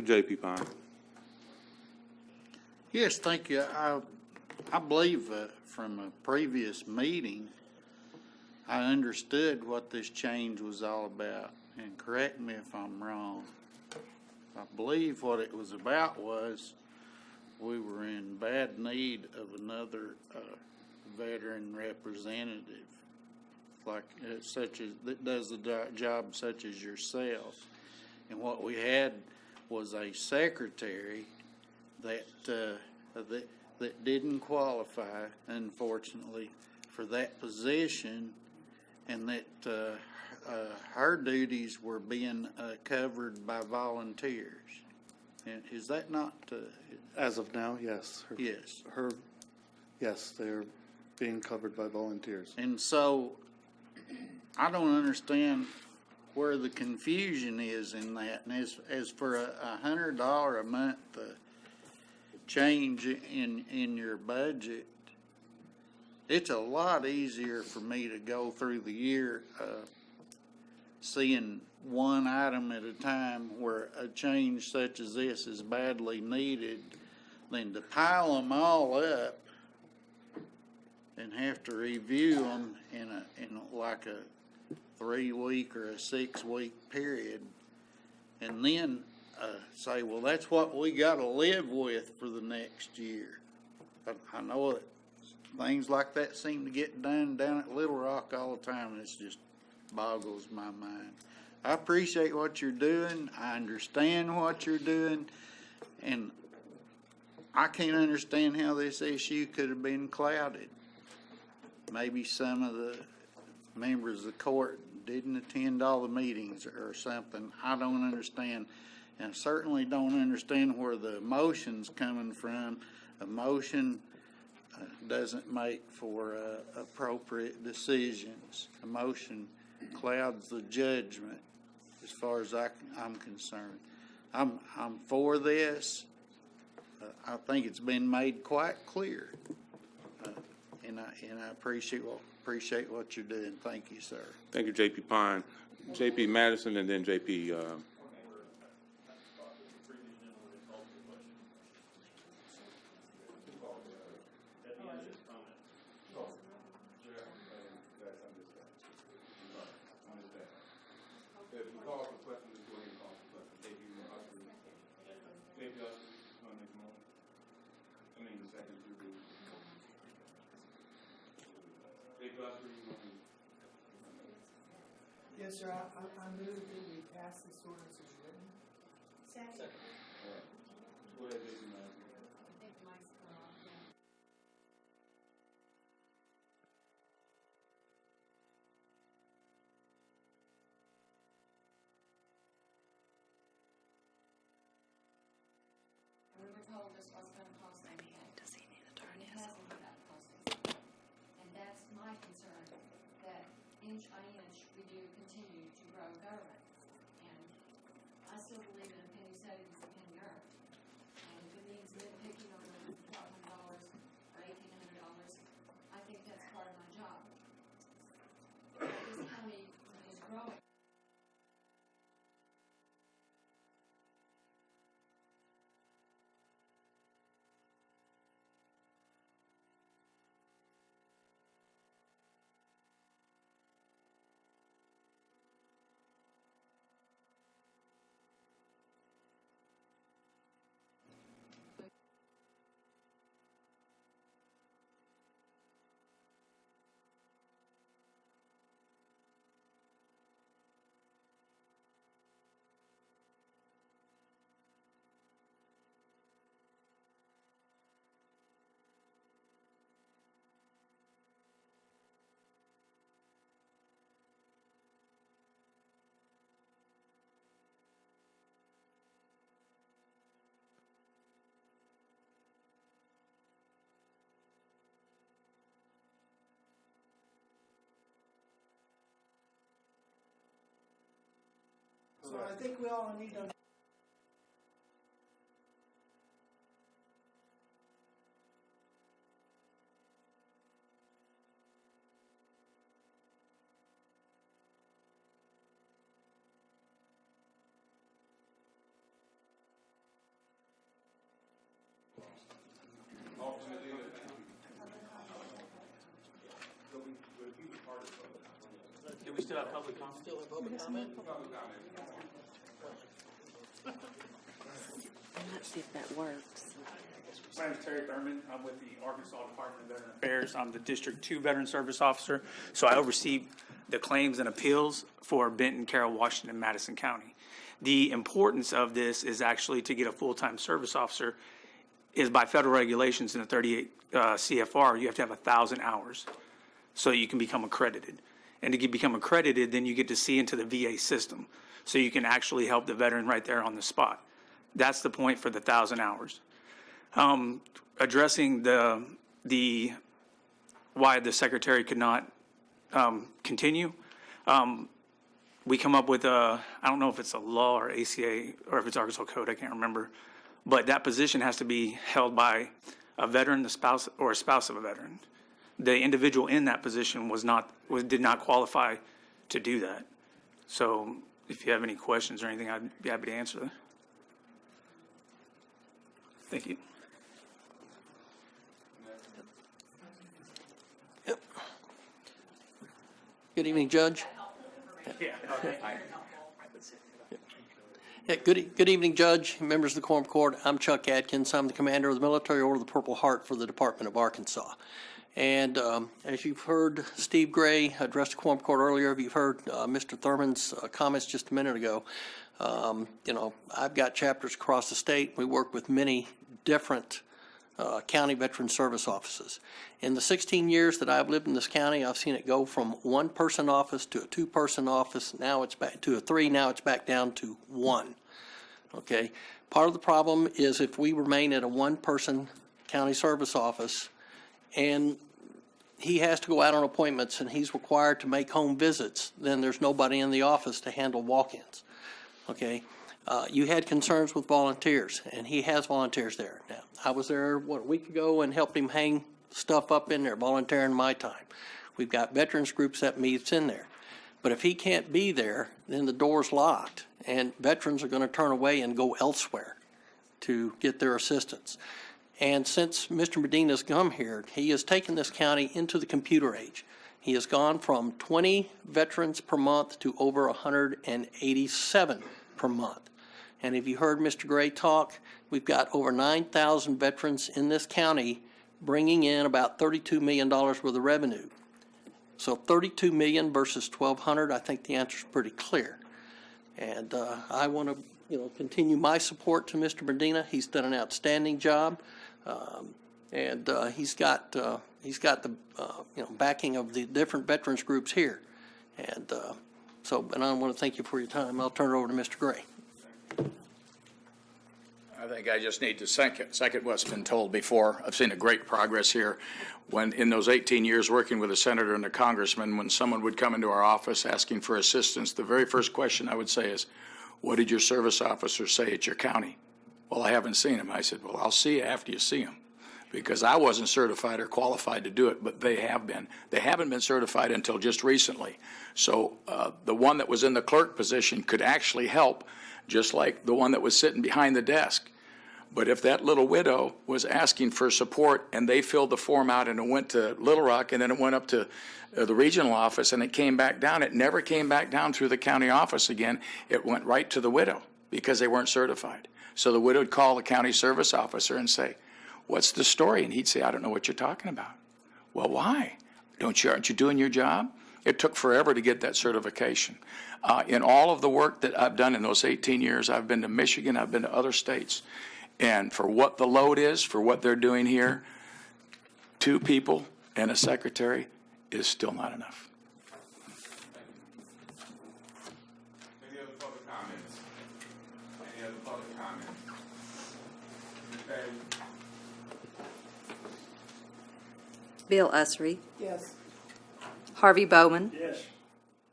J.P. Pine. Yes, thank you. I believe from a previous meeting, I understood what this change was all about, and correct me if I'm wrong. I believe what it was about was we were in bad need of another veteran representative, like such as that does the job such as yourself. And what we had was a secretary that didn't qualify, unfortunately, for that position, and that her duties were being covered by volunteers. And is that not? As of now, yes. Yes. Yes, they're being covered by volunteers. And so I don't understand where the confusion is in that. And as for $100 a month change in your budget, it's a lot easier for me to go through the year, seeing one item at a time where a change such as this is badly needed than to pile them all up and have to review them in like a 3-week or a 6-week period, and then say, well, that's what we got to live with for the next year. I know that things like that seem to get done down at Little Rock all the time, and it just boggles my mind. I appreciate what you're doing. I understand what you're doing, and I can't understand how this issue could have been clouded. Maybe some of the members of the court didn't attend all the meetings or something. I don't understand. And I certainly don't understand where the emotion's coming from. Emotion doesn't make for appropriate decisions. Emotion clouds the judgment as far as I'm concerned. I'm for this. I think it's been made quite clear. And I appreciate what you're doing. Thank you, sir. Thank you, J.P. Pine. J.P. Madison and then J.P. Yes, sir, I move that we pass this ordinance as written. Second. Go ahead, J.P. Madison. I think Mike's gone off, yeah. We were told this was going to cost anything. Does he need attorneys? It hasn't without costing. And that's my concern, that inch by inch we do continue to grow government. And I still believe in a penny saved is a penny earned. And if it means nitpicking over $1,200 or $1,800, I think that's part of my job. This county is growing. So I think we all need to. Do we still have public comment? Still have public comment? Let's see if that works. My name is Terry Thurman. I'm with the Arkansas Department of Veteran Affairs. I'm the District 2 Veteran Service Officer. So I oversee the claims and appeals for Benton, Carroll, Washington, and Madison County. The importance of this is actually to get a full-time service officer is by federal regulations in the 38 CFR, you have to have 1,000 hours so you can become accredited. And to become accredited, then you get to see into the VA system. So you can actually help the veteran right there on the spot. That's the point for the 1,000 hours. Addressing the why the secretary could not continue, we come up with I don't know if it's a law or ACA or if it's Arkansas code, I can't remember, but that position has to be held by a veteran, the spouse, or a spouse of a veteran. The individual in that position did not qualify to do that. So if you have any questions or anything, I'd be happy to answer them. Thank you. Good evening, Judge. Yeah, good evening, Judge, members of the Quorum Court. I'm Chuck Atkins. I'm the commander of the Military Order of the Purple Heart for the Department of Arkansas. And as you've heard Steve Gray address the Quorum Court earlier, you've heard Mr. Thurman's comments just a minute ago. I've got chapters across the state. We work with many different county veteran service offices. In the 16 years that I've lived in this county, I've seen it go from one-person office to a two-person office. Now it's back to a three. Now it's back down to one. Okay. Part of the problem is if we remain at a one-person county service office and he has to go out on appointments and he's required to make home visits, then there's nobody in the office to handle walk-ins. Okay. You had concerns with volunteers, and he has volunteers there. Now, I was there, a week ago and helped him hang stuff up in there, volunteering my time. We've got veterans groups that meets in there. But if he can't be there, then the door's locked, and veterans are going to turn away and go elsewhere to get their assistance. And since Mr. Medina's come here, he has taken this county into the computer age. He has gone from 20 veterans per month to over 187 per month. And if you heard Mr. Gray talk, we've got over 9,000 veterans in this county bringing in about $32 million worth of revenue. So $32 million versus $1,200, I think the answer is pretty clear. And I want to, continue my support to Mr. Medina. He's done an outstanding job, and he's got the backing of the different veterans groups here. And and I want to thank you for your time. I'll turn it over to Mr. Gray. I think I just need to second what's been told before. I've seen a great progress here. When in those 18 years working with a senator and a congressman, when someone would come into our office asking for assistance, the very first question I would say is, what did your service officer say at your county? Well, I haven't seen him. I said, well, I'll see you after you see him, because I wasn't certified or qualified to do it, but they have been. They haven't been certified until just recently. So the one that was in the clerk position could actually help, just like the one that was sitting behind the desk. But if that little widow was asking for support and they filled the form out and it went to Little Rock and then it went up to the regional office and it came back down, it never came back down through the county office again. It went right to the widow because they weren't certified. So the widow would call the county service officer and say, what's the story? And he'd say, I don't know what you're talking about. Well, why? Aren't you doing your job? It took forever to get that certification. In all of the work that I've done in those 18 years, I've been to Michigan, I've been to other states. And for what the load is, for what they're doing here, 2 people and a secretary is still not enough. Any other public comments? Any other public comments? Okay. Bill Usry. Yes. Harvey Bowman. Yes.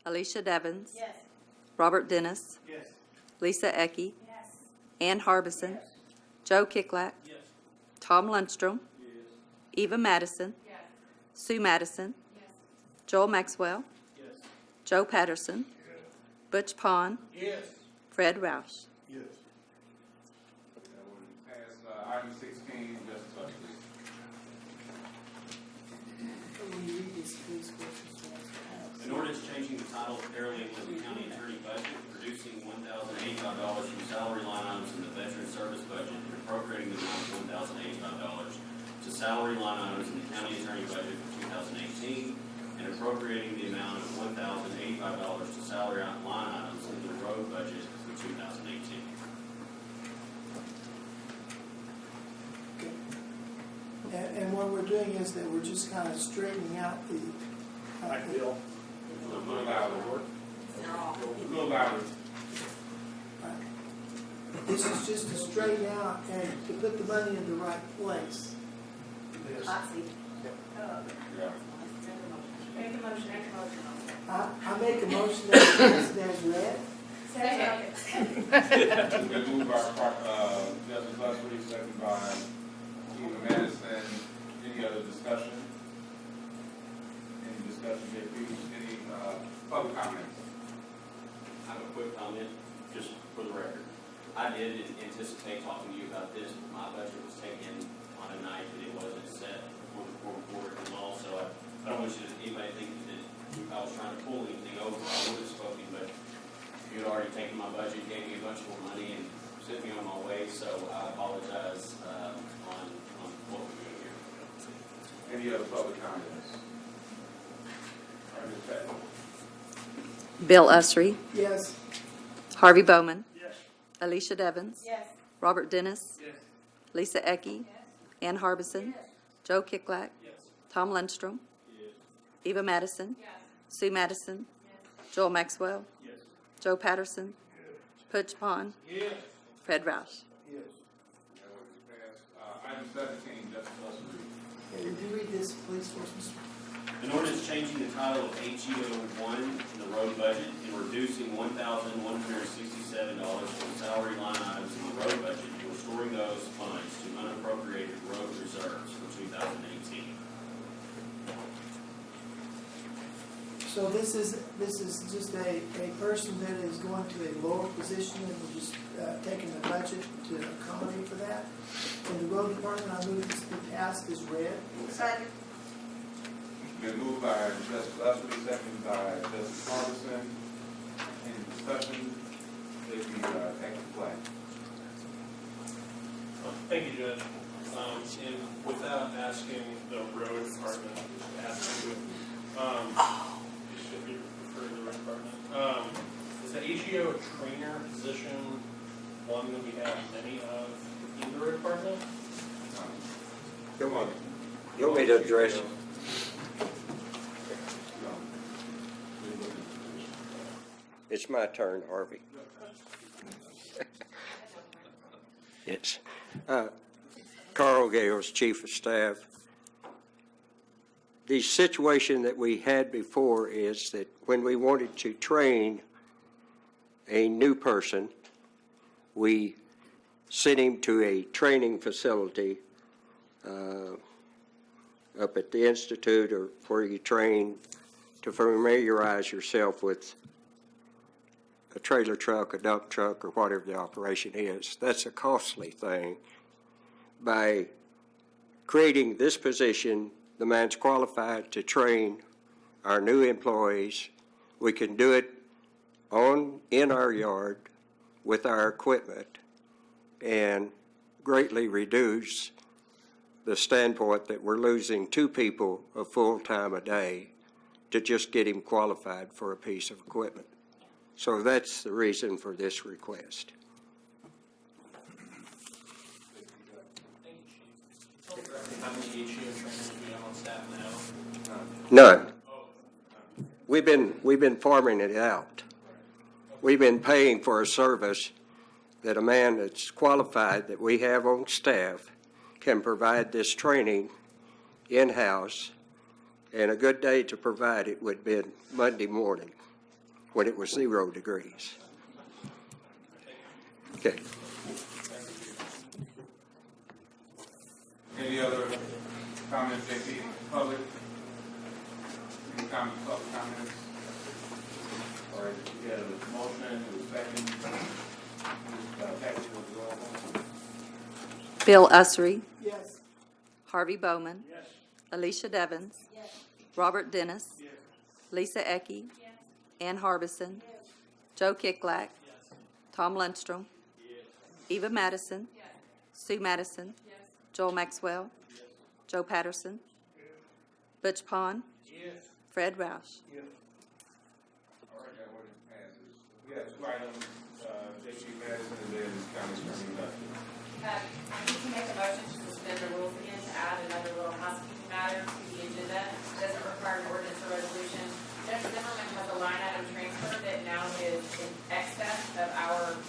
Alicia Devons. Yes. Robert Dennis. Yes. Lisa Ecke. Yes. Ann Harbison. Yes. Joe Kicklack. Yes. Tom Lundstrom. Yes. Eva Madison. Yes. Sue Madison. Yes. Joel Maxwell. Yes. Joe Patterson. Yes. Butch Pond. Yes. Fred Roush. Yes. Pass item 16, Justice Buckley. An ordinance changing the title of paralegal in the county attorney budget, reducing $1,085 from salary line items in the veteran service budget, and appropriating the amount of $1,085 to salary line items in the county attorney budget for 2018, and appropriating the amount of $1,085 to salary line items in the road budget for 2018. And what we're doing is that we're just kind of straightening out the. Bill. A little louder. A little louder. This is just to straighten out and to put the money in the right place. I see. Yeah. Make a motion. I make a motion that it's as read. Been moved by Justice Lusby, second by Eva Madison. Any other discussion? Any discussion here, please? Any public comments? I have a quick comment, just for the record. I did anticipate talking to you about this, but my budget was taken on a night that it wasn't set for the court, and also, I don't want anybody to think that I was trying to pull anything over. I would have spoken, but you had already taken my budget, gave me a bunch more money, and sent me on my way, so I apologize on what we're doing here. Any other public comments? All right, Ms. Patton. Bill Usry. Yes. Harvey Bowman. Yes. Alicia Devons. Yes. Robert Dennis. Yes. Lisa Ecke. Ann Harbison. Joe Kicklack. Tom Lundstrom. Eva Madison. Sue Madison. Joel Maxwell. Joe Patterson. Butch Pond. Fred Roush. Yes. That motion passed. Item 17, Justice Lusby. Would you read this, please, for us, Mr. An ordinance changing the title of HEO1 in the road budget and reducing $1,167 from salary line items in the road budget and restoring those funds to unappropriated road reserves for 2018. So this is just a person that is going to a lower position and we're just taking the budget to accommodate for that. In the road department, I move this be passed as read. Second. Been moved by Justice Lusby, second by Justice Harbison. Any discussion? If you take the flag. Thank you, Judge. And without asking the road department, just asking you, should be referred to the road department. Is the HEO a trainer position one that we have many of in the road department? Come on. You want me to address it? It's my turn, Harvey. Yes. Carl Gales, Chief of Staff. The situation that we had before is that when we wanted to train a new person, we sent him to a training facility up at the Institute, or where you train to familiarize yourself with a trailer truck, a dump truck, or whatever the operation is. That's a costly thing. By creating this position, the man's qualified to train our new employees. We can do it in our yard with our equipment and greatly reduce the standpoint that we're losing 2 people a full time a day to just get him qualified for a piece of equipment. So that's the reason for this request. How many HEO trainers do we have on staff now? None. We've been farming it out. We've been paying for a service that a man that's qualified that we have on staff can provide this training in-house, and a good day to provide it would be Monday morning when it was 0 degrees. Okay. Any other comments, JP, public? Any comments, public comments? All right, we had a motion, it was second. Bill Usry. Yes. Harvey Bowman. Yes. Alicia Devons. Yes. Robert Dennis. Yes. Lisa Ecke. Ann Harbison. Joe Kicklack. Tom Lundstrom. Eva Madison. Sue Madison. Joel Maxwell. Joe Patterson. Butch Pond. Fred Roush. All right, that ordinance passes. We have 2 items, JP Madison and then County Attorney Lester. I need to make a motion to suspend the rules again to add another little housekeeping matter to the agenda. It doesn't require an ordinance or resolution. Judge Zimmerman has a line item transfer that now is in excess of our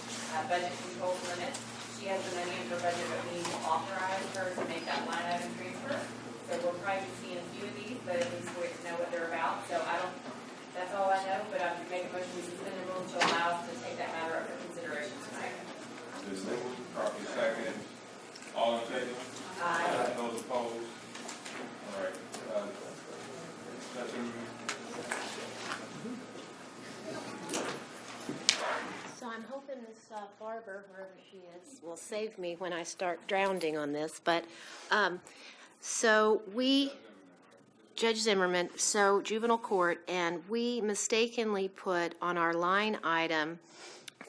budget control limits. She has the money in her budget, but we need to authorize her to make that line item transfer. So we'll probably be seeing a few of these, but at least we know what they're about. So that's all I know, but I make a motion to suspend the rules to allow us to take that matter So I'm hoping Miss Barber, wherever she is, will save me when I start drowning on this. But so we, Judge Zimmerman, so juvenile court, and we mistakenly put on our line item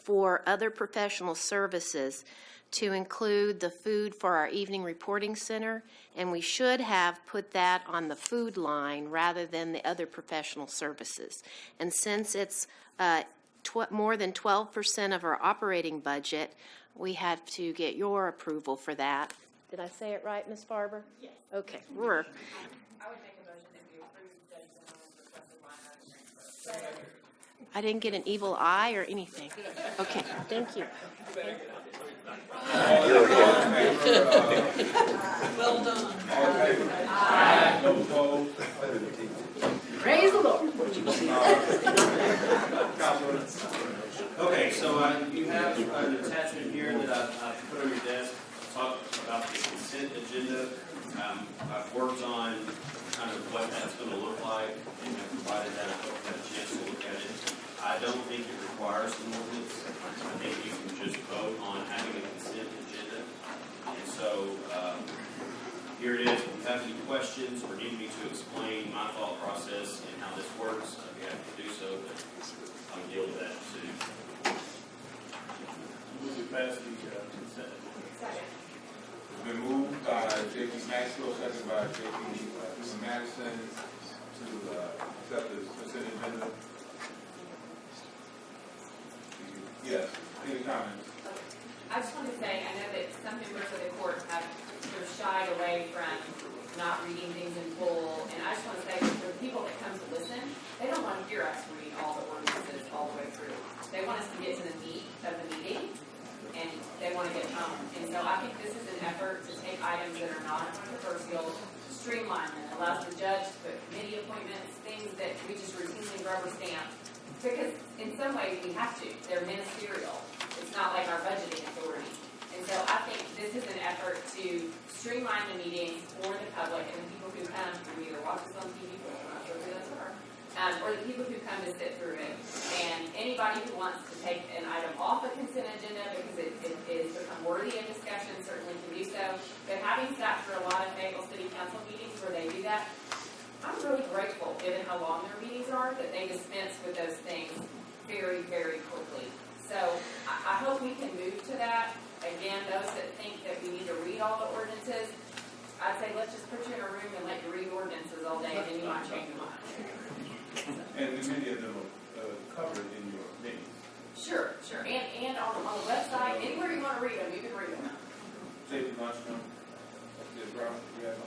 for other professional services to include the food for our evening reporting center, and we should have put that on the food line rather than the other professional services. And since it's more than 12% of our operating budget, we have to get your approval for that. Did I say it right, Ms. Barber? Yes. Okay. I would make a motion that we approve Judge Zimmerman's requested line item transfer. I didn't get an evil eye or anything. Okay, thank you. Well done. Praise the Lord. Okay, so you have an attachment here that I've put on your desk, talk about the consent agenda. I've worked on kind of what that's going to look like, and I've provided that. I hope you had a chance to look at it. I don't think it requires an ordinance. I think you can just vote on having a consent agenda. And so here it is. If you have any questions or need me to explain my thought process and how this works, I'd be happy to do so, but I'll deal with that too. Move to pass the consent. Second. It's been moved by J.P. Maxwell, second by J.P. Madison to accept the consent agenda. Yes. Any comments? I just want to say, I know that some members of the court have sort of shied away from not reading things in full, and I just want to say, for the people that come to listen, they don't want to hear us read all the ordinances all the way through. They want us to get to the meat of the meeting, and they want to get home. And so I think this is an effort to take items that are non-controversial, streamline them, allows the judge to put committee appointments, things that we just routinely rubber stamp, because in some ways we have to. They're ministerial. It's not like our budgeting authority. And so I think this is an effort to streamline the meetings for the public and the people who come, who either watch us on TV, but I'm not sure who those are, or the people who come to sit through it. And anybody who wants to take an item off a consent agenda because it is become worthy of discussion certainly can do so. But having sat through a lot of Fayetteville City Council meetings where they do that, I'm really grateful, given how long their meetings are, that they dispense with those things very, very quickly. So I hope we can move to that. Again, those that think that we need to read all the ordinances, I'd say let's just put you in a room and let you read ordinances all day, and then you might change your mind. And many of them are covered in your meetings. Sure. And on the website, anywhere you want to read them, you can read them. J.P. Lunchroom. Yes, Robert, you have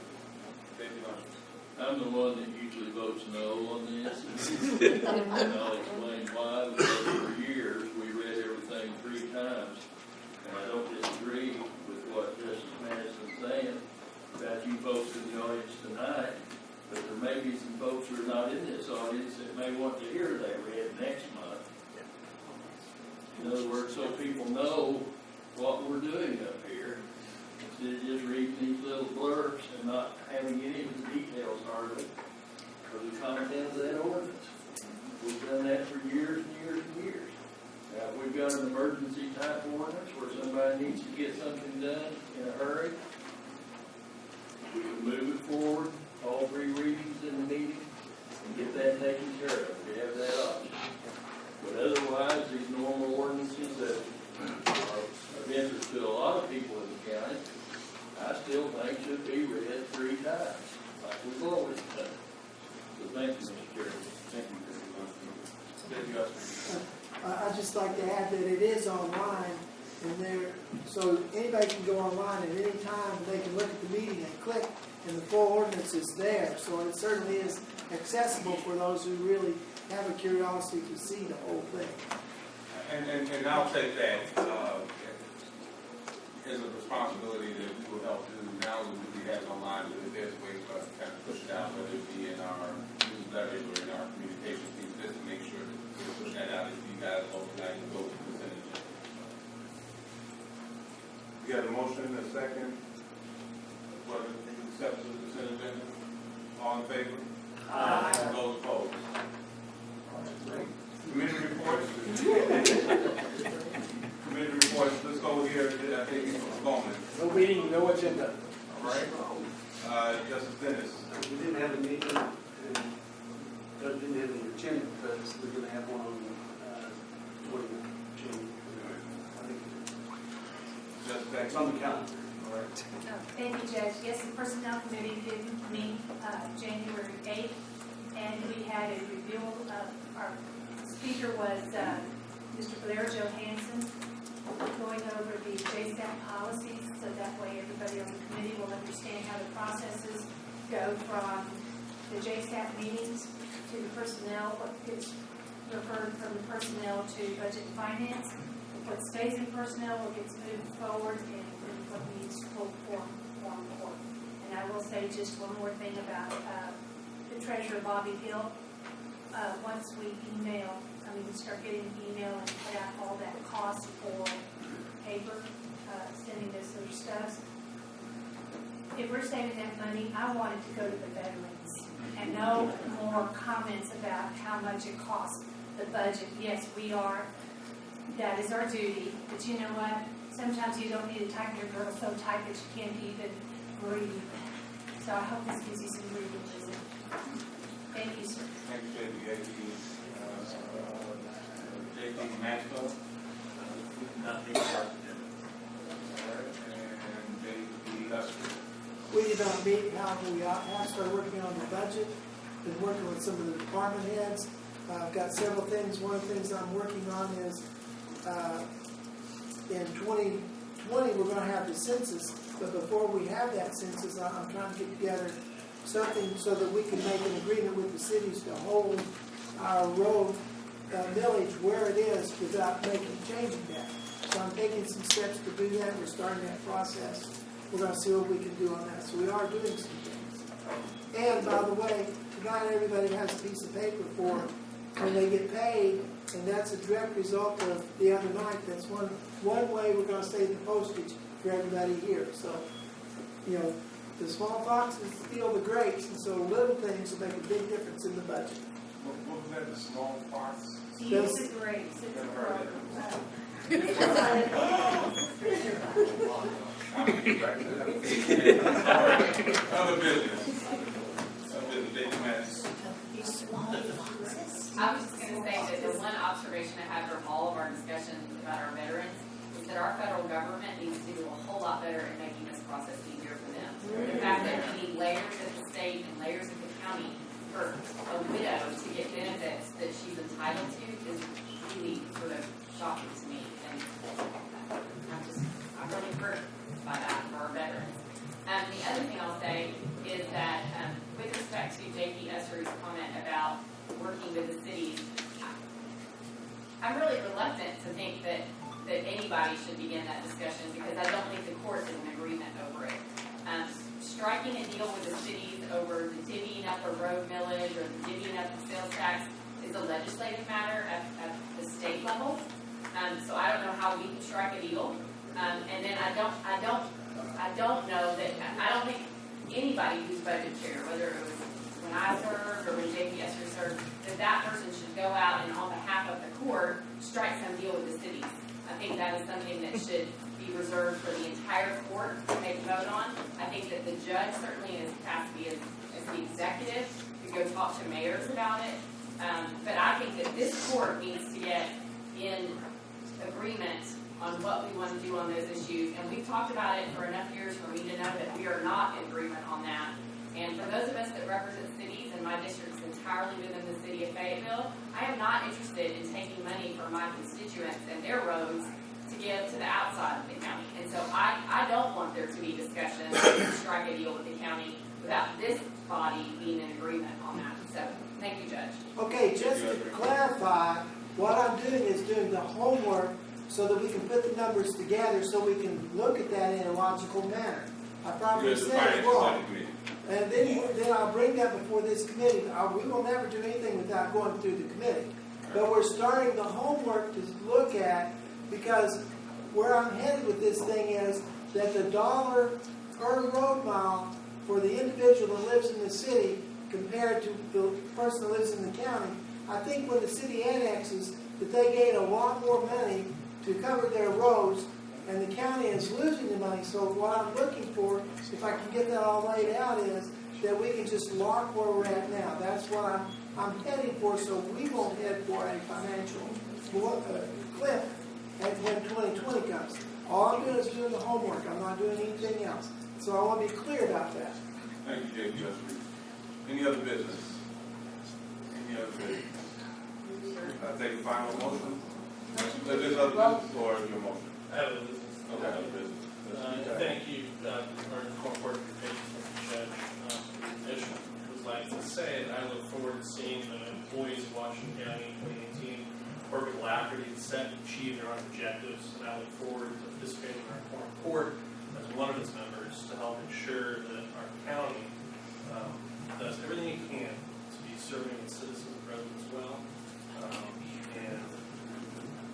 J.P. Lunchroom. I'm the one that usually votes no on this. And I'll explain why, because for years, we read everything 3 times. And I don't disagree with what Justice Madison's saying about you folks in the audience tonight, but there may be some folks who are not in this audience that may want to hear that read next month. In other words, so people know what we're doing up here, instead of just reading these little blurbs and not having any of the details hardly of the content of that ordinance. We've done that for years and years and years. Now, if we've got an emergency type ordinance where somebody needs to get something done in a hurry, we can move it forward, all 3 readings in the meeting, and get that taken care of. We have that option. But otherwise, these normal ordinances that are of interest to a lot of people in the county, I still think should be read 3 times, like we've always done. So thank you, Mr. Chairman. Thank you, I'd just like to add that it is online, and so anybody can go online at any time, they can look at the meeting and click, and the full ordinance is there. So it certainly is accessible for those who really have a curiosity to see the whole thing. And I'll take that as a responsibility that we will help do. Now that we have it online, there's ways for us to kind of push it out, whether it be in our newsletters or in our communications team, just to make sure that we push that out if you guys overnight and go to the consent agenda. We have a motion and a second for the acceptance of the consent agenda. All in favor? Aye. no agenda. All right. Justice Dennis. We didn't have a meeting, and Judge didn't have an agenda because we're gonna have one on, 20th June. I think it's on the calendar. All right. Thank you, Judge. Yes, the Personnel Committee did meet January 8th, and we had a review of, our speaker was Mr. Blair Johansson, going over the JSAP policies, so that way everybody on the committee will understand how the processes go from the JSAP meetings to the personnel, what gets referred from the personnel to budget and finance, what stays in personnel, what gets moved forward, and what needs full form court. And I will say just one more thing about the treasurer, Bobby Hill. Once we start getting email and put out all that cost for paper, sending those sort of stuff. If we're saving that money, I want it to go to the veterans, and no more comments about how much it costs the budget. Yes, we are, that is our duty, but you know what? Sometimes you don't need to tighten your girdle so tight that you can't even breathe. So I hope this gives you some breathing room. Thank you, sir. Thank you, JP Maxwell. Nothing about And JP Lester. We did not meet, however, we have started working on the budget, been working with some of the department heads. I've got several things. One of the things I'm working on is, in 2020, we're going to have the census, but before we have that census, I'm trying to get together something so that we can make an agreement with the cities to hold our road millage where it is without changing that. So I'm taking some steps to do that. We're starting that process. We're going to see what we can do on that. So we are doing some things. And by the way, tonight everybody has a piece of paper for when they get paid, and that's a direct result of the other night. That's one way we're going to save the postage for everybody here. So, the small foxes steal the grapes, and so little things will make a big difference in the budget. What was that, the small fox? Use the grapes. It's a program. Other business. I was just going to say that the one observation I have from all of our discussions about our veterans is that our federal government needs to do a whole lot better in making this process easier for them. The fact that we need layers at the state and layers at the county for a widow to get benefits that she's entitled to is really sort of shocking to me. And I'm really hurt by that for our veterans. The other thing I'll say is that with respect to J.P. Esser's comment about working with the cities, I'm really reluctant to think that anybody should begin that discussion because I don't think the court's in agreement over it. Striking a deal with the cities over the divvying up a road millage or the divvying up the sales tax is a legislative matter at the state level. So I don't know how we can strike a deal. And then I don't know that I don't think anybody who's budget chair, whether it was when I served or when J.P. Esser served, that person should go out and on behalf of the court strike some deal with the cities. I think that is something that should be reserved for the entire court to make a vote on. I think that the judge certainly in his capacity as the executive could go talk to mayors about it. But I think that this court needs to get in agreement on what we want to do on those issues. And we've talked about it for enough years for me to know that we are not in agreement on that. And for those of us that represent cities, and my district is entirely within the city of Fayetteville, I am not interested in taking money from my constituents and their roads to give to the outside of the county. And so I don't want there to be discussion to strike a deal with the county without this body being in agreement on that. So, thank you, Judge. Okay, just to clarify, what I'm doing is doing the homework so that we can put the numbers together so we can look at that in a logical manner. I probably said it wrong. And then I'll bring that before this committee. We will never do anything without going through the committee. But we're starting the homework to look at, because where I'm headed with this thing is that the dollar per road mile for the individual that lives in the city compared to the person that lives in the county, I think when the city annexes, that they gain a lot more money to cover their roads and the county is losing the money. So what I'm looking for, if I can get that all laid out, is that we can just lock where we're at now. That's what I'm heading for, so we won't head for a financial cliff when 2020 comes. All I'm doing is doing the homework. I'm not doing anything else. So I want to be clear about that. Thank you, J.P. Lester. Any other business? Any other business? I take a final motion. Is this other business or your motion? I have a business. Okay, other business. Thank you, Attorney Quorum Court, for your patience with the judge, for the addition. I would like to say that I look forward to seeing the employees of Washington County in 2018 work with alacrity to set and achieve their own objectives, and I look forward to participating in our Quorum Court as one of its members to help ensure that our county does everything it can to be serving its citizens and residents well. And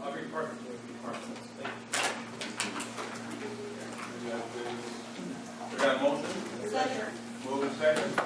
I'll be part of it. Thank you. We got a motion? Second. Moving second.